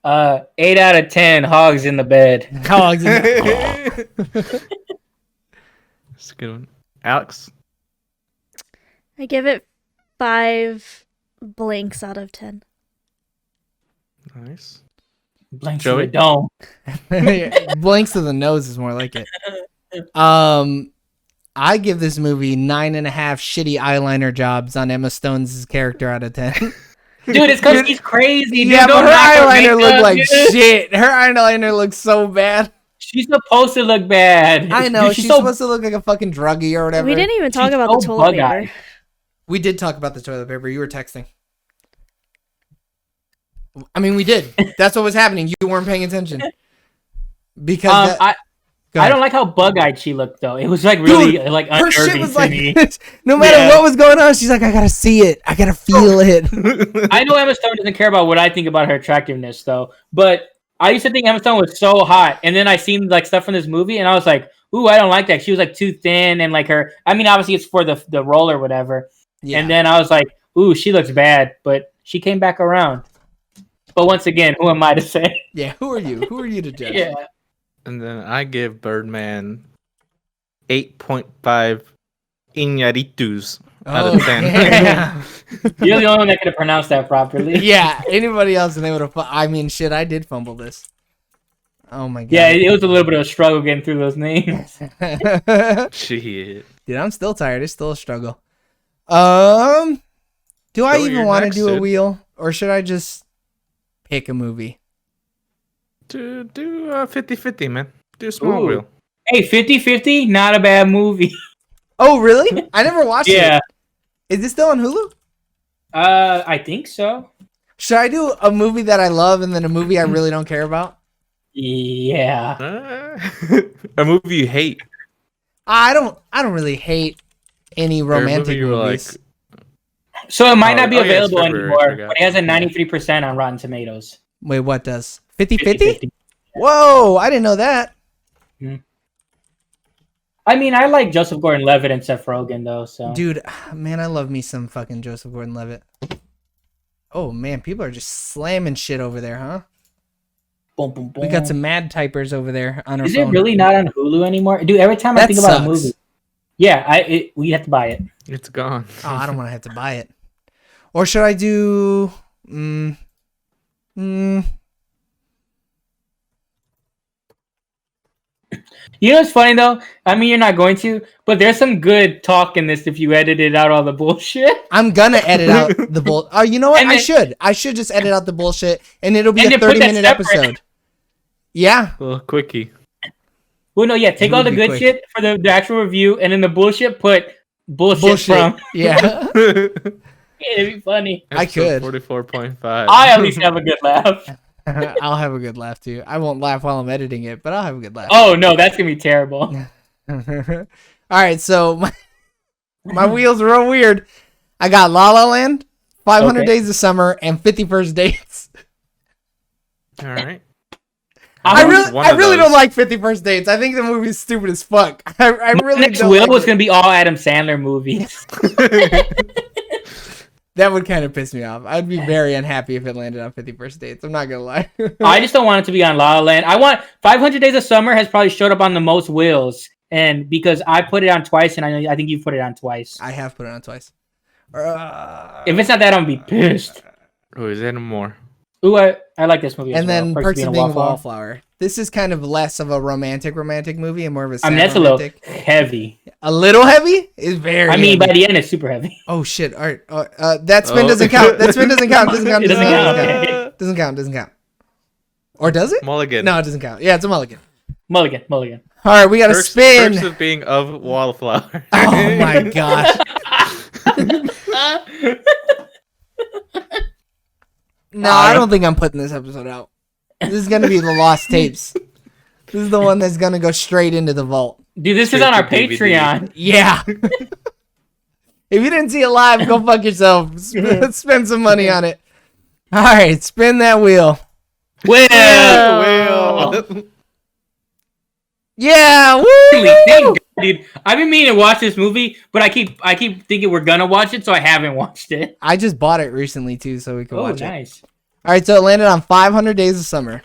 8 out of 10 hogs in the bed. Hogs. That's a good one. Alex? I give it 5 blanks out of 10. Nice. Blanks Joey? to the dome. Blanks to the nose is more like it. I give this movie 9.5 shitty eyeliner jobs on Emma Stone's character out of 10. Dude, it's because he's crazy. Yeah, Dude, but don't her knock eyeliner makeup, looked like dude. shit. Her eyeliner looks so bad. She's supposed to look bad. I know. Dude, she's so supposed to look like a fucking druggie or whatever. We didn't even talk She's about the so toilet bug-eyed. paper. We did talk about the toilet paper. You were texting. I mean, we did. That's what was happening. You weren't paying attention. Because I don't like how bug-eyed she looked though. It was like really like her shit unnerving was to like me. this. No matter Yeah. what was going on, she's like, I gotta see it. I gotta feel it. I know Emma Stone doesn't care about what I think about her attractiveness though, but I used to think Emma Stone was so hot, and then I seen like stuff from this movie, and I was like, "Ooh, I don't like that." She was like too thin, and like her. I mean, obviously it's for the role or whatever. Yeah. And then I was like, "Ooh, she looks bad," but she came back around. But once again, who am I to say? Yeah, who are you? Who are you to judge? Yeah. And then I give Birdman 8.5 Iñárritus out of 10. Yeah. You're the only one that could have pronounced that properly. Yeah, anybody else and they would have. I mean, shit, I did fumble this. Oh my god. Yeah, it was a little bit of a struggle getting through those names. Shit. Dude, I'm still tired. It's still a struggle. Do I Joey, even you're want to next, do a dude. wheel, or should I just pick a movie? Do 50-50, man. Do a small Ooh. wheel. Hey, 50-50, not a bad movie. Oh, really? I never watched Yeah, it. Is this still on Hulu? I think so. Should I do a movie that I love and then a movie I really don't care about? Yeah. A movie you hate. I don't really hate any Or a romantic movie you were movies. So it might not be Oh, yeah, it's available February, I anymore, forgot. but it has a 93% on Rotten Tomatoes. Wait, what does? 50-50? 50-50. Whoa, I didn't know that. I mean, I like Joseph Gordon-Levitt and Seth Rogen though. So Dude, man, I love me some fucking Joseph Gordon-Levitt. Oh man, people are just slamming shit over there, huh? boom, boom, boom. We got some mad typers over there on our Is phone. it really not on Hulu anymore? Dude, every time I That think about a sucks. movie, yeah, we have to buy it. It's gone. Oh, I don't want to have to buy it. Or should I do? You know what's funny though? I mean, you're not going to, but there's some good talk in this if you edited out all the bullshit. I'm gonna edit out the bull. Oh, you know what? And I then- should. I should just edit out the bullshit, and it'll be And a then put that 30-minute separate. episode. Yeah. A little quitty. Well, no, yeah, take It all would the be good quick. shit for the actual review, and then the bullshit put bullshit. from. Yeah. It'd be funny. I could. 44.5. I at least have a good laugh. I'll have a good laugh too. I won't laugh while I'm editing it, but I'll have a good laugh. Oh no, that's gonna be terrible. All right, so my wheels are real weird. I got La La Land, 500 Okay. Days of Summer, and 50 First Dates. All right. I One of really those. don't like 50 First Dates. I think the movie's stupid as fuck. I really Next don't wheel like was it. gonna be all Adam Sandler movies. That would kind of piss me off. I'd be very unhappy if it landed on 50 First Dates. I'm not gonna lie. I just don't want it to be on La La Land. I want 500 Days of Summer has probably showed up on the most wheels, and because I put it on twice, and I think you put it on twice. I have put it on twice. If it's not that, I'm gonna be pissed. Oh, is there more? Ooh, I like this movie. And then Perks of Being a Wallflower. Wallflower. This is kind of less of a romantic movie and more of a sad I mean, that's a little romantic. heavy. A little heavy? Is very I mean, heavy. by the end, it's super heavy. Oh shit! All right, that spin doesn't count. That spin doesn't count. Doesn't count. It doesn't count. Doesn't count. Doesn't count. Or does it? Mulligan. No, it doesn't count. Yeah, it's a mulligan. Mulligan. Mulligan. All right, we got to spin. Perks of being of wallflower. Oh my gosh. No, I don't think I'm putting this episode out. This is going to be the lost tapes. This is the one that's going to go straight into the vault. Dude, this is Straight on our to DVD. Patreon. Yeah. If you didn't see it live, go fuck yourself. Spend some money on it. All right, spin that wheel. Will. Will. Yeah, woo! Thank God, dude. I've been meaning to watch this movie, but I keep thinking we're gonna watch it, so I haven't watched it. I just bought it recently too, so we can Oh, watch it. nice. All right, so it landed on 500 Days of Summer.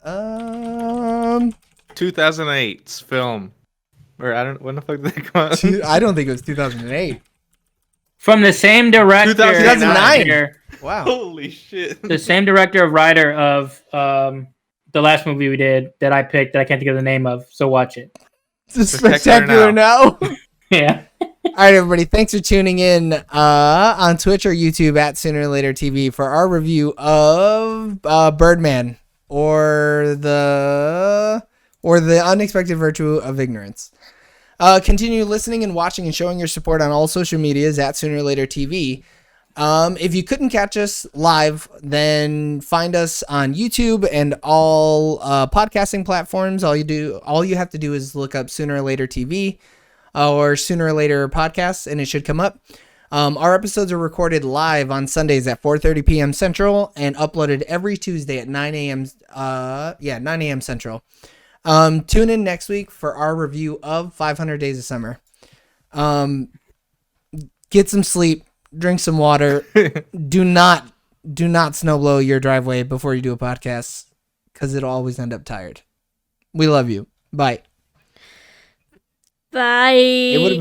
2008's film. Or I don't. When the fuck did they come out? I don't think it was 2008. From the same director. 2009. Wow. Holy shit. The same director of writer of the last movie we did that I picked that I can't think of the name of. So watch it. It's spectacular now. Yeah. All right, everybody. Thanks for tuning in on Twitch or YouTube at Sooner or Later TV for our review of Birdman or the Unexpected Virtue of Ignorance. Continue listening and watching and showing your support on all social medias at Sooner or Later TV. If you couldn't catch us live, then find us on YouTube and all podcasting platforms. All you have to do is look up Sooner or Later TV or Sooner or Later Podcasts, and it should come up. Our episodes are recorded live on Sundays at 4:30 p.m. Central and uploaded every Tuesday at 9 a.m. 9 a.m. Central. Tune in next week for our review of 500 Days of Summer. Get some sleep. Drink some water. Do not snowblow your driveway before you do a podcast because it'll always end up tired. We love you. Bye. Bye. It would've